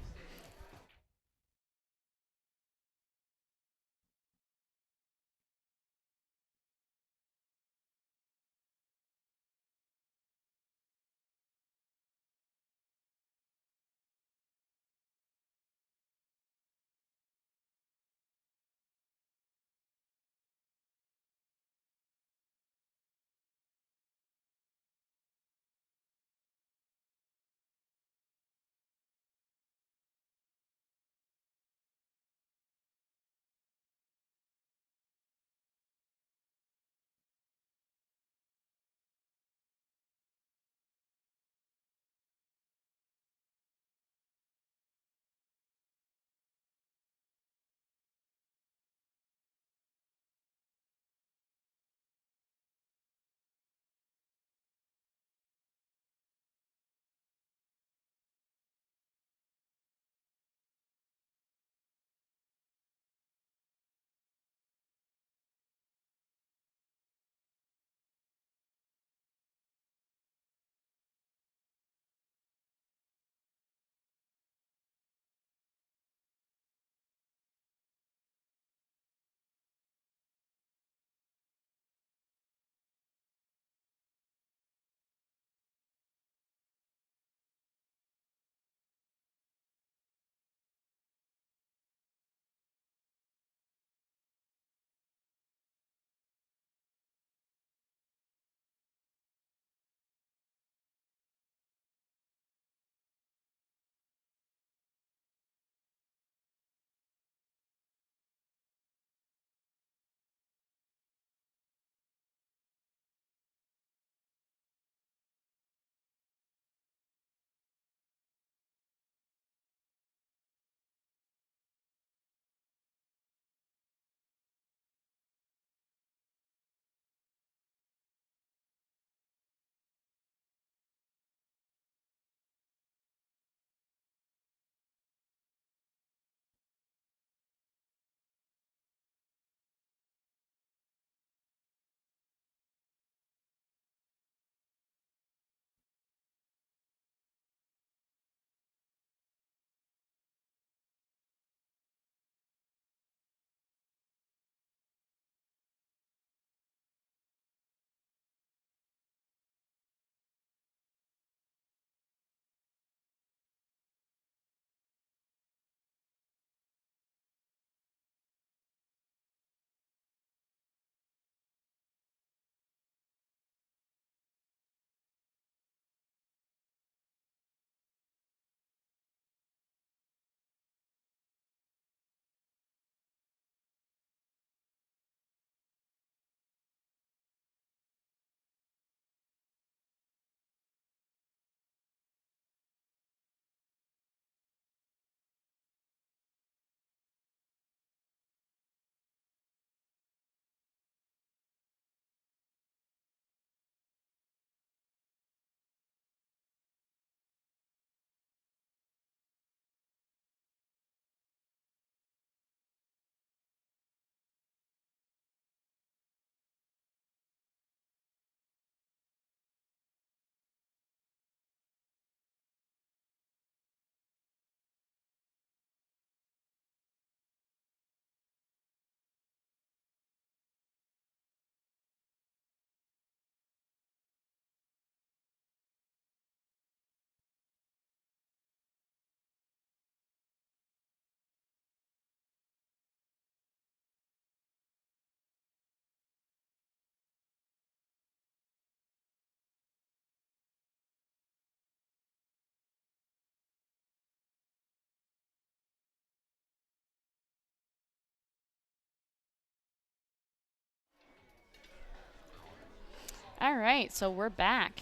All right, so we're back.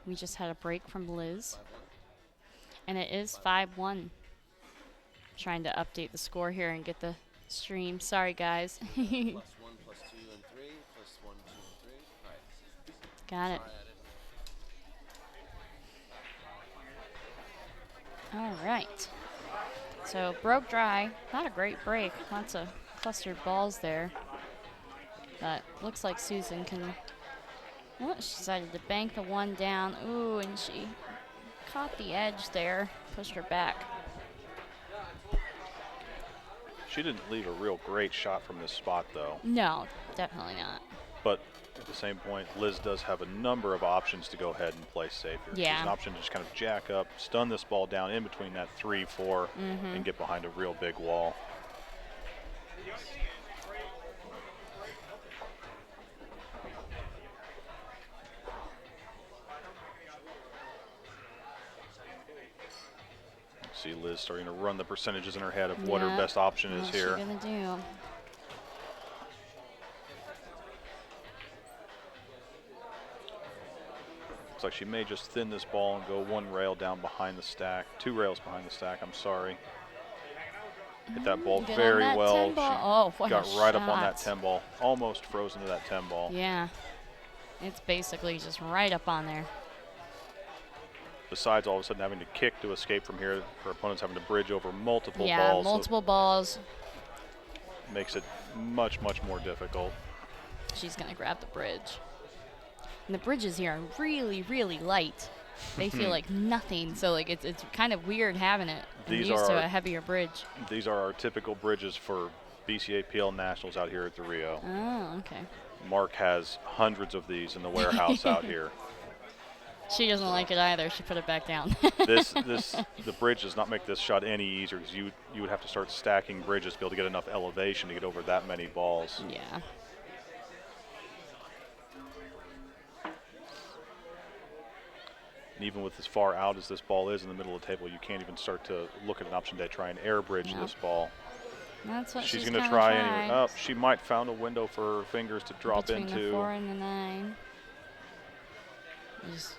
We just had a break from Liz. And it is 5-1. Trying to update the score here and get the stream. Sorry, guys. +1, +2, and 3. +1, 2, and 3. All right. Got it. All right. So broke dry. Not a great break. Lots of clustered balls there. But looks like Susan can. Oh, she decided to bank the one down. Ooh, and she caught the edge there. Pushed her back. She didn't leave a real great shot from this spot, though. No, definitely not. But at the same point, Liz does have a number of options to go ahead and play safe here. Yeah. There's an option to just kind of jack up, stun this ball down in between that 3-4, and get behind a real big wall. See Liz starting to run the percentages in her head of what her Yeah. best option is What's here. she gonna do? Looks like she may just thin this ball and go one rail down behind the stack, 2 rails behind the stack, I'm sorry. Hit that ball Get on very that well. 10 ball. She Oh, what got a right up on that shot. 10 ball, almost frozen to that 10 ball. Yeah. It's basically just right up on there. Besides all of a sudden having to kick to escape from here, her opponent's having to bridge over multiple Yeah, balls. multiple balls. So it makes it much, much more difficult. She's gonna grab the bridge. And the bridges here are really, really light. They feel like nothing. So like it's kind of weird having it. I'm These used to are- a heavier bridge. These are our typical bridges for BCA PL Nationals out here at the Rio. Oh, okay. Mark has hundreds of these in the warehouse out here. She doesn't like it either. She put it back down. The bridge does not make this shot any easier because you would have to start stacking bridges to be able to get enough elevation to get over that many balls. Yeah. And even with as far out as this ball is in the middle of the table, you can't even start to look at an option to try and air bridge No. this ball. That's what she's She's going to gonna try anyway. Oh, she might found a window for her fingers to drop Between into. the 4 and the 9. Just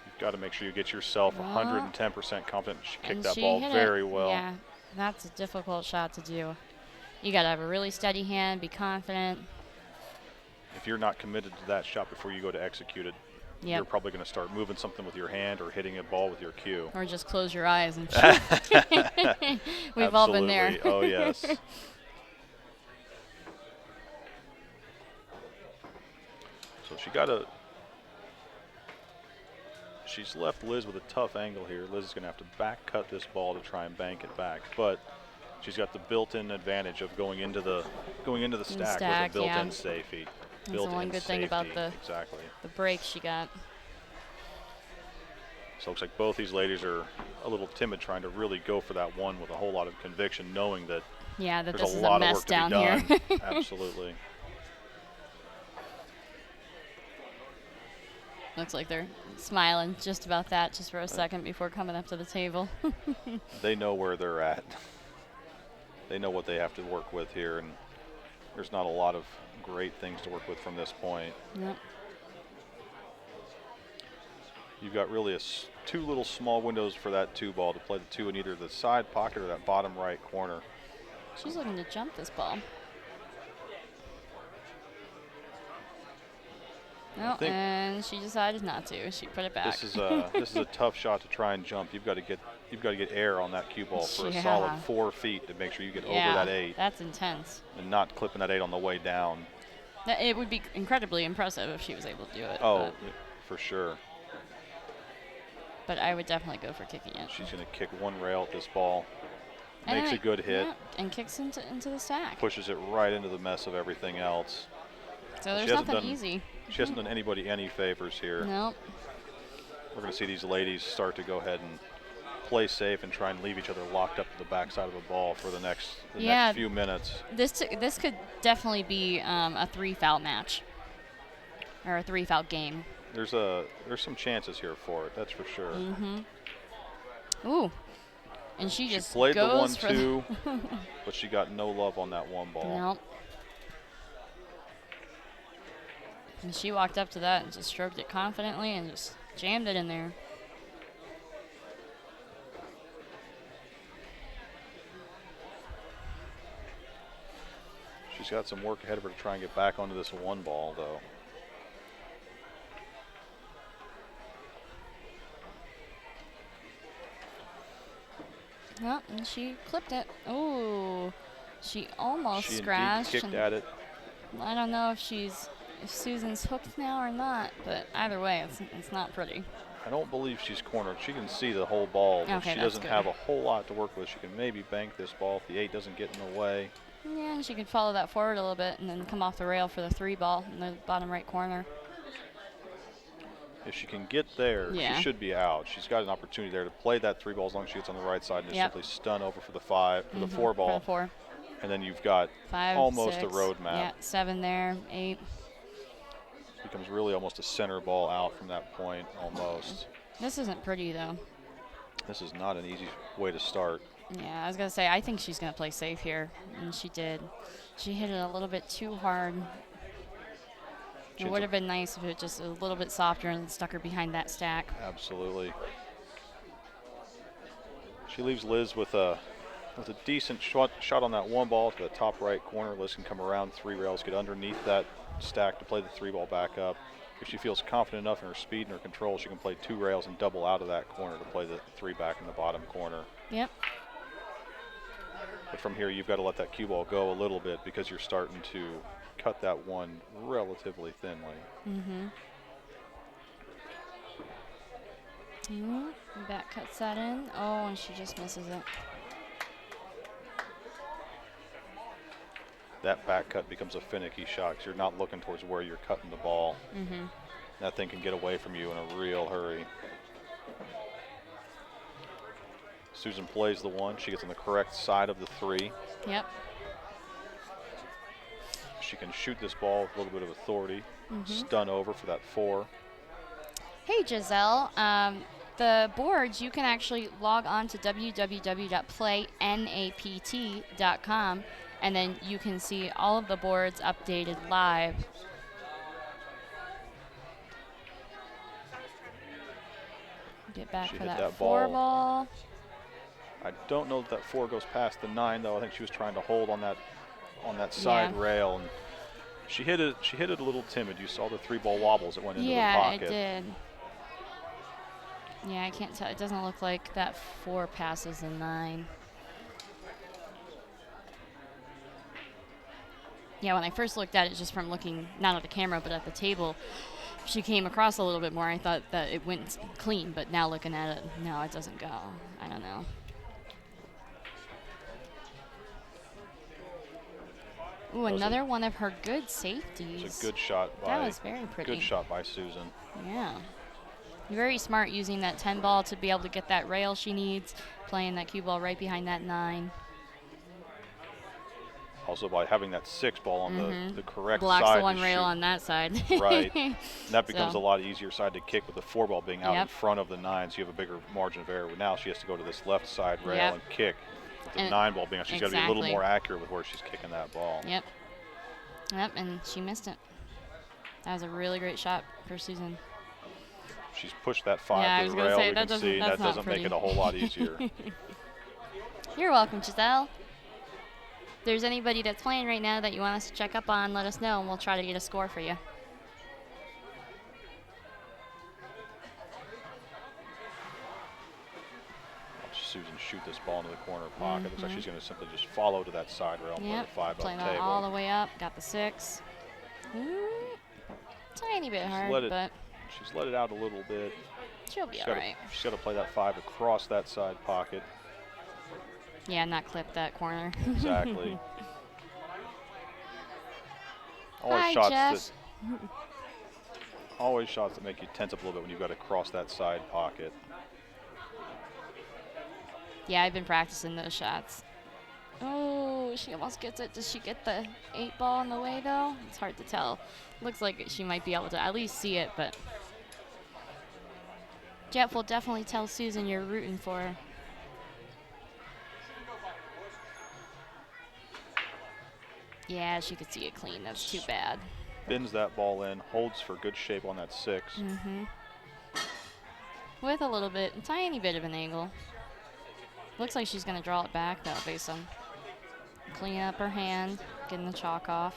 You've got to make sure you get yourself Well, 110% confident. She kicked and that she ball hit very it. well. Yeah, that's a difficult shot to do. You got to have a really steady hand, be confident. If you're not committed to that shot before you go to execute it, you're Yep. probably going to start moving something with your hand or hitting a ball with your cue. Or just close your eyes and shoot. We've all been there. Absolutely. Oh, yes. So she's left Liz with a tough angle here. Liz is going to have to back cut this ball to try and bank it back, but she's got the built-in advantage of going into the stack, stack, with a yeah. built-in safety. That's the Built-in one good thing about safety, exactly. the break she got. So it looks like both these ladies are a little timid, trying to really go for that one with a whole lot of conviction, knowing that Yeah, that there's this a is lot a of mess work to down be done. here. Absolutely. Looks like they're smiling just about that just for a second before coming up to the table. They know where they're at. They know what they have to work with here, and there's not a lot of great things to work with from this point. Yep. You've got really two little small windows for that 2 ball to play the 2 in either the side pocket or that bottom right corner. She's looking to jump this ball. No, think- and she decided not to. She put it back. This is a tough shot to try and jump. You've got to get air on that cue ball for a Yeah. solid 4 feet to make sure you get yeah, over that 8 that's intense. and not clipping that 8 on the way down. It would be incredibly impressive if she was able to do it. Oh, for sure. But I would definitely go for kicking it. She's going to kick 1 rail at this ball. And Makes then a good hit. yeah, and kicks into the stack. Pushes it right into the mess of everything else. So She there's hasn't nothing done- easy. She hasn't done anybody any favors here. Nope. We're going to see these ladies start to go ahead and play safe and try and leave each other locked up to the backside of the ball for the next few minutes. This could definitely be a 3-foul match. Or a 3-foul game. There's some chances here for it, that's for sure. Ooh. And she She just played the goes 1-2, for the... 2 but she got no love on that 1 ball. Nope. And she walked up to that and just stroked it confidently and just jammed it in there. She's got some work ahead of her to try and get back onto this one ball, though. Yep, and she clipped it. Oh, she almost She indeed scratched. kicked and at it. I don't know if Susan's hooked now or not, but either way, it's not pretty. I don't believe she's cornered. She can see the whole ball, but Okay, she that's doesn't good. have a whole lot to work with. She can maybe bank this ball if the 8 doesn't get in the way. Yeah, and she can follow that forward a little bit and then come off the rail for the 3 ball in the bottom right corner. If she can get there, Yeah. she should be out. She's got an opportunity there to play that 3 ball as long as she gets on the right side and just Yep. simply stun over for the 4 For ball. the 4. And then you've got 5, almost 6, a road map. Yeah, 7 there, 8. Becomes really almost a center ball out from that point, almost. This isn't pretty though. This is not an easy way to start. Yeah, I was gonna say I think she's gonna play safe here, and she did. She hit it a little bit too hard. She It ends would up- have been nice if it just a little bit softer and stuck her behind that stack. Absolutely. She leaves Liz with a decent shot on that 1 ball to the top right corner. Liz can come around 3 rails, get underneath that stack to play the 3 ball back up. If she feels confident enough in her speed and her control, she can play 2 rails and double out of that corner to play the 3 back in the bottom corner. Yep. But from here, you've got to let that cue ball go a little bit because you're starting to cut that 1 relatively thinly. Back cuts that in. Oh, and she just misses it. That back cut becomes a finicky shot because you're not looking towards where you're cutting the ball. That thing can get away from you in a real hurry. Susan plays the 1. She gets on the correct side of the 3. Yep. She can shoot this ball with a little bit of authority. Stun over for that 4. Hey Giselle, the boards, you can actually log on to www.playnapt.com and then you can see all of the boards updated live. Get back She for hit that that 4 ball. ball. I don't know that 4 goes past the 9 though. I think she was trying to hold on that side Yeah. rail, and she hit it a little timid. You saw the 3 ball wobbles that went into the Yeah, pocket. it did. Yeah, I can't tell. It doesn't look like that 4 passes the 9. Yeah, when I first looked at it, just from looking not at the camera but at the table, she came across a little bit more. I thought that it went clean, but now looking at it, no, it doesn't go. I don't know. Ooh, Those are- another one of her good safeties. It's a good shot by That was very pretty. good shot by Susan. Yeah. Very smart using that 10 ball to be able to get that rail she needs, playing that cue ball right behind that 9. Also by having that 6 ball on the correct Blocks side the 1 to rail shoot. on that side. Right. And that becomes So- a lot easier side to kick with the 4 ball being out in Yep. front of the 9, so you have a bigger margin of error. Now she has to go to this left side rail Yep. and kick. With the And- 9 ball being out, she's got to be a little Exactly. more accurate with where she's kicking that ball. Yep. Yep, and she missed it. That was a really great shot for Susan. She's pushed that 5 Yeah, I to was the gonna rail. say, We that can doesn't- see that's that not doesn't make pretty. it a whole lot easier. You're welcome, Giselle. If there's anybody that's playing right now that you want us to check up on, let us know, and we'll try to get a score for you. Watch Susan shoot this ball into the corner pocket. Looks like she's going to simply just follow to that side rail and play Yep, the 5 play up that table. all the way up. Got the 6. Tiny bit hard, let it- but She's let it out a little bit. she'll be She's all got right. to play that 5 across that side pocket. Yeah, not clip that corner. Exactly. Hi, Jeff. Always shots that make you tense up a little bit when you've got to cross that side pocket. Yeah, I've been practicing those shots. Oh, she almost gets it. Does she get the 8 ball in the way, though? It's hard to tell. Looks like she might be able to at least see it, but Jeff will definitely tell Susan you're rooting for her. Yeah, she could see it clean. That's too bad. bends that ball in, holds for good shape on that 6. With a little bit, a tiny bit of an angle. Looks like she's going to draw it back, though, based on cleaning up her hand, getting the chalk off.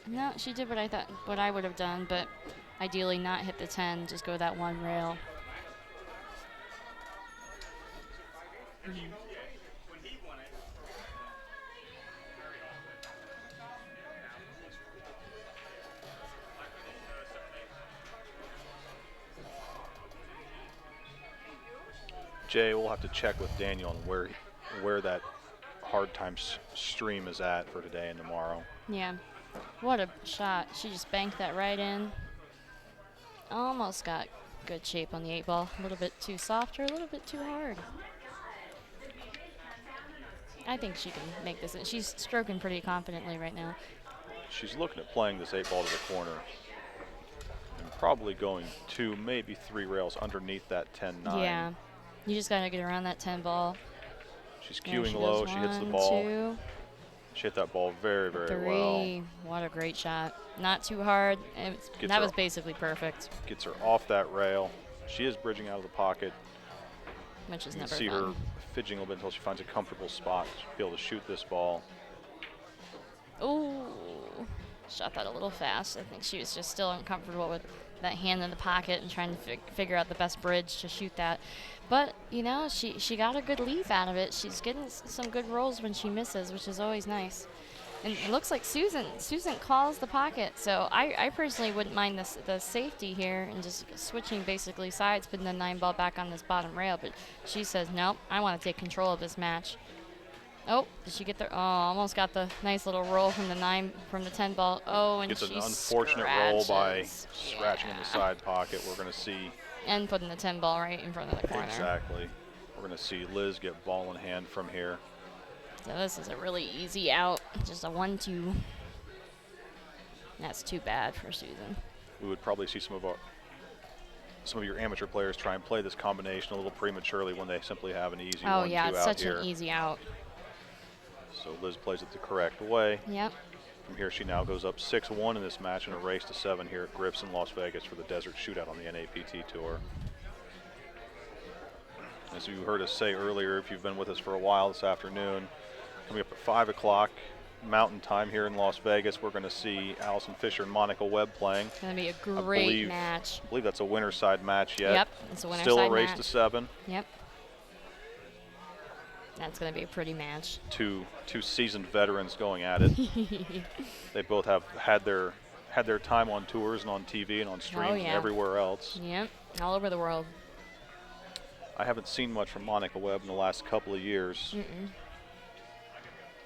No, she did what I would have done, but ideally not hit the 10, just go that one rail. Jay, we'll have to check with Daniel on where that hard time stream is at for today and tomorrow. Yeah. What a shot. She just banked that right in. Almost got good shape on the 8 ball. A little bit too soft or a little bit too hard. I think she can make this. She's stroking pretty confidently right now. She's looking at playing this 8 ball to the corner and probably going 2, maybe 3 rails underneath that 10-9. Yeah. You just got to get around that 10 ball. She's There cueing she low. goes. She hits the 1, ball. 2, She hit that ball very, very 3. well. What a great shot. Not too hard. Gets That her- was basically perfect, Gets her off that rail. She is bridging out of the pocket. which is You can never see fun. her fidgeting a little bit until she finds a comfortable spot to be able to shoot this ball. Ooh, shot that a little fast. I think she was just still uncomfortable with that hand in the pocket and trying to figure out the best bridge to shoot that. But, you know, she got a good leaf out of it. She's getting some good rolls when she misses, which is always nice. And it looks like Susan calls the pocket. So I personally wouldn't mind the safety here and just switching basically sides, putting the 9 ball back on this bottom rail. But she says, nope, I want to take control of this match. Oh, did she get the? Oh, almost got the nice little roll from the 10 ball. Oh, and Gets she an unfortunate roll by scratches. scratching in the Yeah. side pocket. We're going to see And putting the 10 ball right in front of the corner. exactly. We're going to see Liz get ball in hand from here. So this is a really easy out, just a 1-2. That's too bad for Susan. We would probably see some of your amateur players try and play this combination a little prematurely when they simply have an easy 1-2 Yeah, it's out such here. an easy out. So Liz plays it the correct way. Yep. From here, she now goes up 6-1 in this match in a race to 7 here at Griff's in Las Vegas for the Desert Shootout on the NAPT Tour. As you heard us say earlier, if you've been with us for a while this afternoon, coming up at 5 o'clock Mountain Time here in Las Vegas, we're going to see Allison Fisher and Monica Webb playing. It's going to be a great believe- match. I believe that's a winner side match yet. Yep, it's a winner Still side a race match. to 7. Yep. That's going to be a pretty match. Two seasoned veterans going at it. They both have had their time on tours and on TV and on streams and yeah. everywhere else. Yep, all over the world. I haven't seen much from Monica Webb in the last couple of years.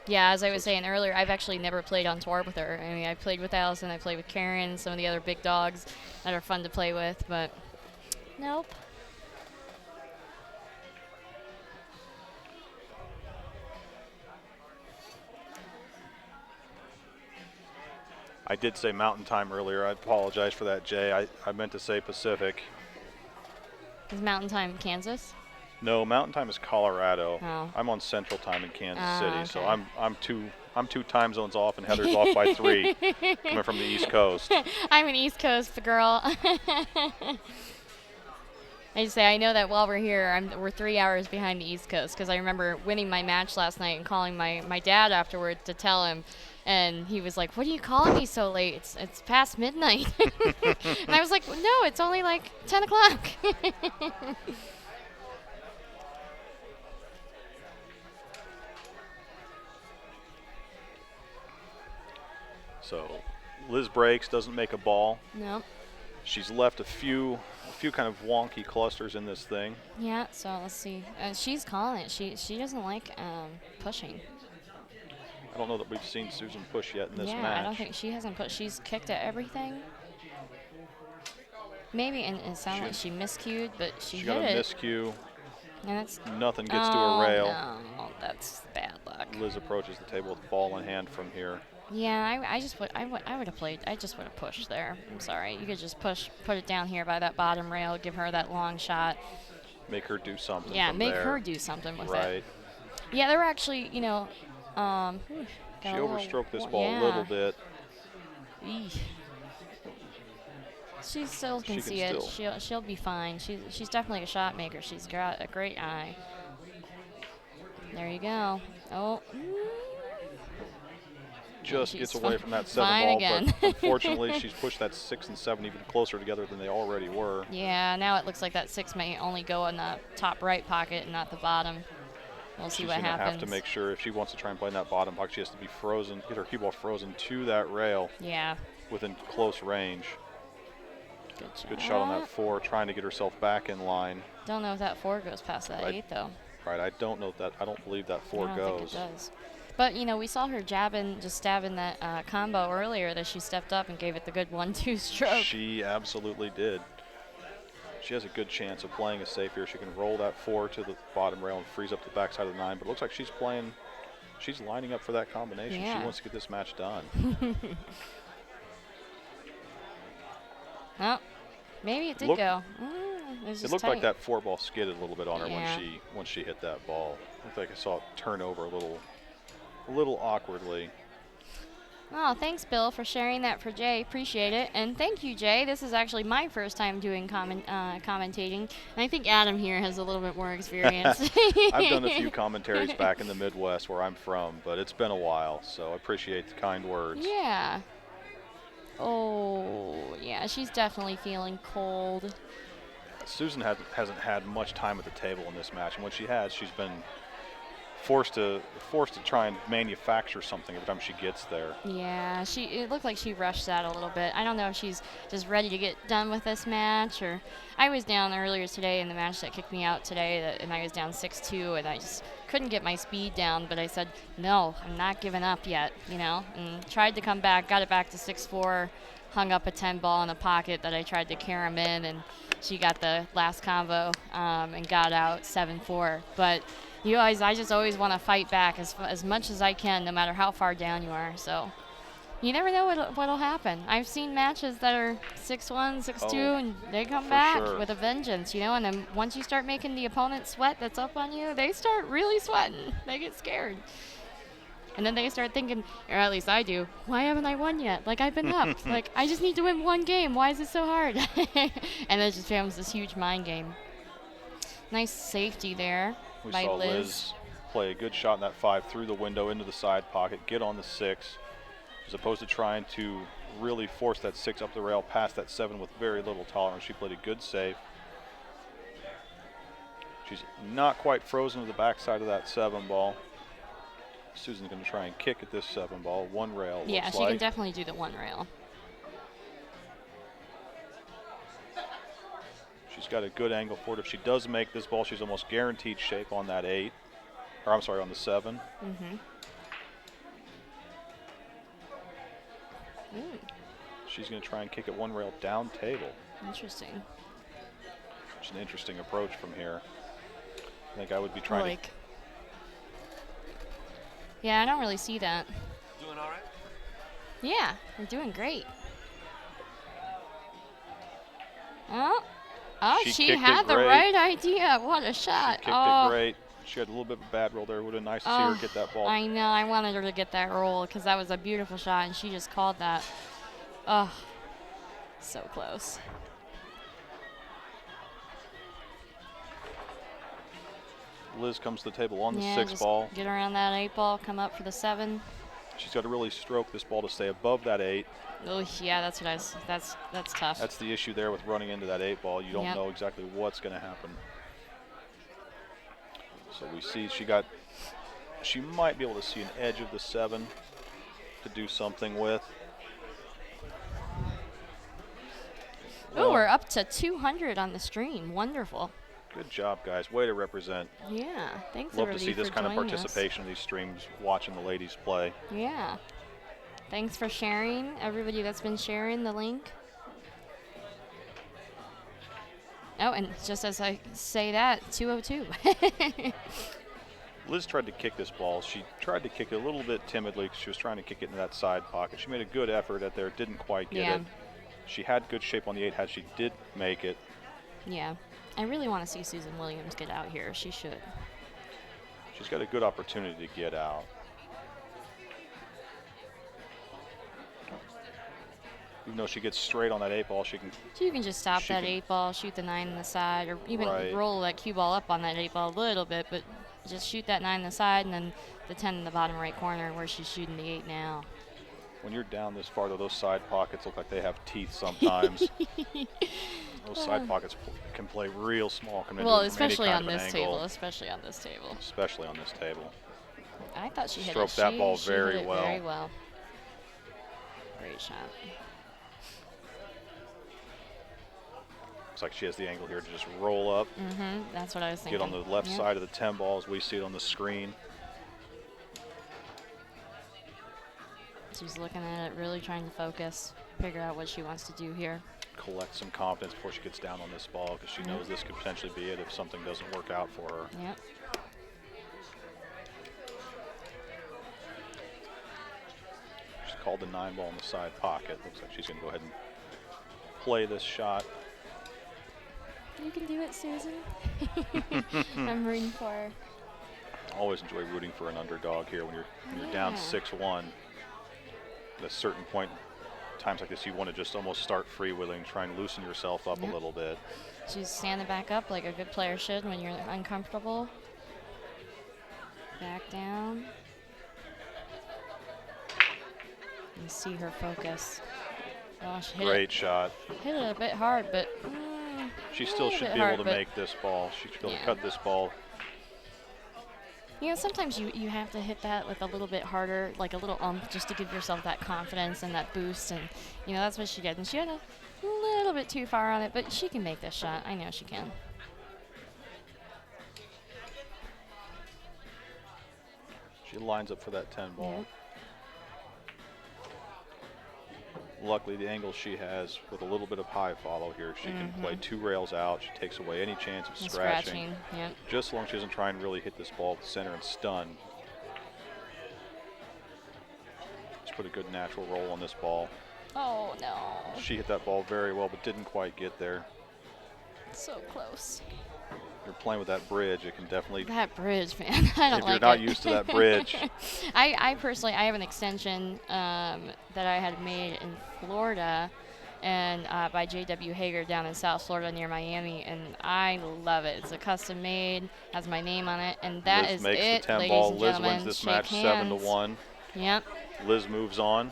Yeah, as I was saying earlier, I've actually never played on tour with her. I mean, I played with Allison, I played with Karen, some of the other big dogs that are fun to play with, but nope. I did say Mountain Time earlier. I apologize for that, Jay. I meant to say Pacific. Is Mountain Time Kansas? No, Mountain Time is Colorado. Oh. I'm on Central Time in Kansas City, so okay. I'm two time zones off, and Heather's off by 3, coming from the East Coast. I'm an East Coast girl. I just say I know that while we're here, we're 3 hours behind the East Coast because I remember winning my match last night and calling my dad afterward to tell him, and he was like, "What are you calling me so late? It's past midnight." And I was like, "No, it's only like 10 o'clock." So Liz breaks, doesn't make a ball. No. She's left a few kind of wonky clusters in this thing. Yeah. So let's see. She's calling it. She doesn't like pushing. I don't know that we've seen Susan push yet in this Yeah, match. I don't think she hasn't put. She's kicked at everything. Maybe, and it sounded like she miscued, but she She hit got a it. miscue. And that's Nothing gets to a rail. No, that's bad luck. Liz approaches the table with ball in hand from here. Yeah, I just would have played. I just would have pushed there. I'm sorry. You could just put it down here by that bottom rail, give her that long shot. Make her do something. Yeah, from make there. her do something with Right. it. Yeah, there were actually, Whew, She got a little overstroked this wa- ball yeah. a little bit. Eesh. She still can She see can it. still. She'll be fine. She's definitely a shot maker. She's got a great eye. There you go. Oh. Just she's gets away from that 7 fine ball, again. but unfortunately she's pushed that 6 and 7 even closer together than they already were. Yeah, now it looks like that 6 may only go in the top right pocket and not the bottom. We'll see She's what gonna happens. have to make sure if she wants to try and play in that bottom pocket, she has to be frozen, get her cue ball frozen to that rail Yeah. within close range. Good shot. Good shot on that 4, trying to get herself back in line. Don't know if that 4 goes past that Right. 8 though. Right, I don't know that. I don't believe that 4 I don't goes. think it does. But you know, we saw her jabbing, just stabbing that combo earlier. That she stepped up and gave it the good 1-2 stroke. She absolutely did. She has a good chance of playing it safe here. She can roll that 4 to the bottom rail and freeze up the backside of the 9. But it looks like she's playing. She's lining up for that combination. Yeah. She wants to get this match done. Oh, maybe it did Look- go. It It looked like that 4 ball skidded a little bit on her Yeah. when she hit that ball. Looked like I saw it turn over a little awkwardly. Oh, thanks, Bill, for sharing that for Jay. Appreciate it. And thank you, Jay. This is actually my first time doing commentating. And I think Adam here has a little bit more experience. I've done a few commentaries back in the Midwest where I'm from, but it's been a while, so I appreciate the kind words. Yeah. Oh, yeah, she's definitely feeling cold. Susan hasn't had much time at the table in this match, and when she has, she's been forced to try and manufacture something every time she gets there. Yeah, it looked like she rushed that a little bit. I don't know if she's just ready to get done with this match, or I was down earlier today in the match that kicked me out today, and I was down 6-2, and I just couldn't get my speed down, but I said, no, I'm not giving up yet, you know, and tried to come back, got it back to 6-4, hung up a 10 ball in the pocket that I tried to carry him in, and she got the last combo and got out 7-4. But I just always want to fight back as much as I can, no matter how far down you are. So you never know what'll happen. I've seen matches that are 6-1, 6-2, and they come for back sure. with a vengeance, you know. And then once you start making the opponent sweat that's up on you, they start really sweating. They get scared. And then they start thinking, or at least I do, why haven't I won yet? Like, I've been up. Like, I just need to win one game. Why is it so hard? And it just becomes this huge mind game. Nice safety there We by saw Liz. Liz play a good shot in that 5 through the window into the side pocket, get on the 6, as opposed to trying to really force that 6 up the rail past that 7 with very little tolerance. She played a good save. She's not quite frozen to the backside of that 7 ball. Susan's going to try and kick at this 7 ball. 1 rail, Yeah, looks she like. can definitely do the 1 rail. She's got a good angle for it. If she does make this ball, she's almost guaranteed shape on that 8. Or I'm sorry, on the 7. Mm-hmm. She's going to try and kick it 1 rail down table. Interesting. It's an interesting approach from here. I think I would be trying to. Yeah, I don't really see that. Doing all right? Yeah, we're doing great. Oh, She she kicked had it the great. right idea. What a She shot. kicked it great. She had a little bit of a bad roll there. It would have been nice to see her get that ball. I know. I wanted her to get that roll because that was a beautiful shot, and she just called that. Oh, so close. Liz comes to the table on the Yeah, 6 just ball. get around that 8 ball, come up for the 7. She's got to really stroke this ball to stay above that 8. Oh, yeah, that's what that's tough. That's the issue there with running into that 8 ball. You don't Yep. know exactly what's going to happen. So we see she might be able to see an edge of the 7 to do something with. Oh, we're up to 200 on the stream. Wonderful. Good job, guys. Way to represent. Yeah, thanks Love to everybody see this for kind of joining us. participation in these streams, watching the ladies play. Yeah. Thanks for sharing, everybody that's been sharing the link. Oh, and just as I say that, 202. Liz tried to kick this ball. She tried to kick it a little bit timidly because she was trying to kick it into that side pocket. She made a good effort at there, didn't quite get Yeah. it. She had good shape on the 8 had she did make it. Yeah. I really want to see Susan Williams get out here. She should. She's got a good opportunity to get out. Even though she gets straight on that 8 ball, she can. So you can just stop She that can- 8 ball, shoot the 9 in the side, or even Right. roll that cue ball up on that 8 ball a little bit, but just shoot that 9 in the side and then the 10 in the bottom right corner where she's shooting the 8 now. When you're down this far, though, those side pockets look like they have teeth sometimes. Those side pockets can play real small. Come into Well, from any especially kind on of an this angle, table. Especially on this table. Especially on this table. I thought she hit Stroked it. that ball she very hit it well. Very well. Great shot. Looks like she has the angle here to just roll up, That's what I was thinking. get on the left Yep. side of the 10 ball as we see it on the screen. She's looking at it, really trying to focus, figure out what she wants to do here. Collect some confidence before she gets down on this ball because she knows this could potentially be it if something doesn't work out for her. Yep. She's called the 9 ball in the side pocket. Looks like she's going to go ahead and play this shot. You can do it, Susan. I'm rooting for her. Always enjoy rooting for an underdog here when you're down Yeah. 6-1. At a certain point, times like this, you want to just almost start freewheeling, try and loosen yourself up a little bit. She's standing back up like a good player should when you're uncomfortable. Back down. You see her focus. Oh, she hit Great shot. Hit it a bit hard, but She still a should bit be hard, able to but- make this ball. She should be able to Yeah. cut this ball. you know, sometimes you have to hit that with a little bit harder, like a little just to give yourself that confidence and that boost, and you know that's what she did. And she had a little bit too far on it, but she can make this shot. I know she can. She lines up for that 10 ball. Yep. Luckily, the angle she has with a little bit of high follow here, she can play 2 rails out. She takes away any chance of And scratching. Yep. Just as long as she doesn't try and really hit this ball at the center and stun. Just put a good natural roll on this ball. Oh no. She hit that ball very well, but didn't quite get there. So close. You're playing with that bridge, it can definitely. That bridge, man. I don't If like you're not it. used to that bridge. I personally, I have an extension that I had made in Florida, and by J.W. Hager down in South Florida near Miami, and I love it. It's a custom made, has my name on it, and that Liz is makes it, the 10 ladies ball. and Liz gentlemen. wins this Shake match hands. 7-1. Yep. Liz moves on.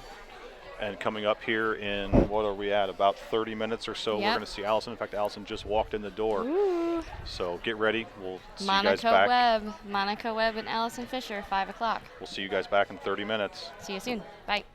And coming up here in, what are we at, about 30 minutes or so, we're Yep. going to see Allison. In fact, Allison just walked in the door. Ooh. So get ready. We'll see you guys Monica back. Webb. Monica Webb and Allison Fisher, 5 o'clock. We'll see you guys back in 30 minutes. See you soon. Bye.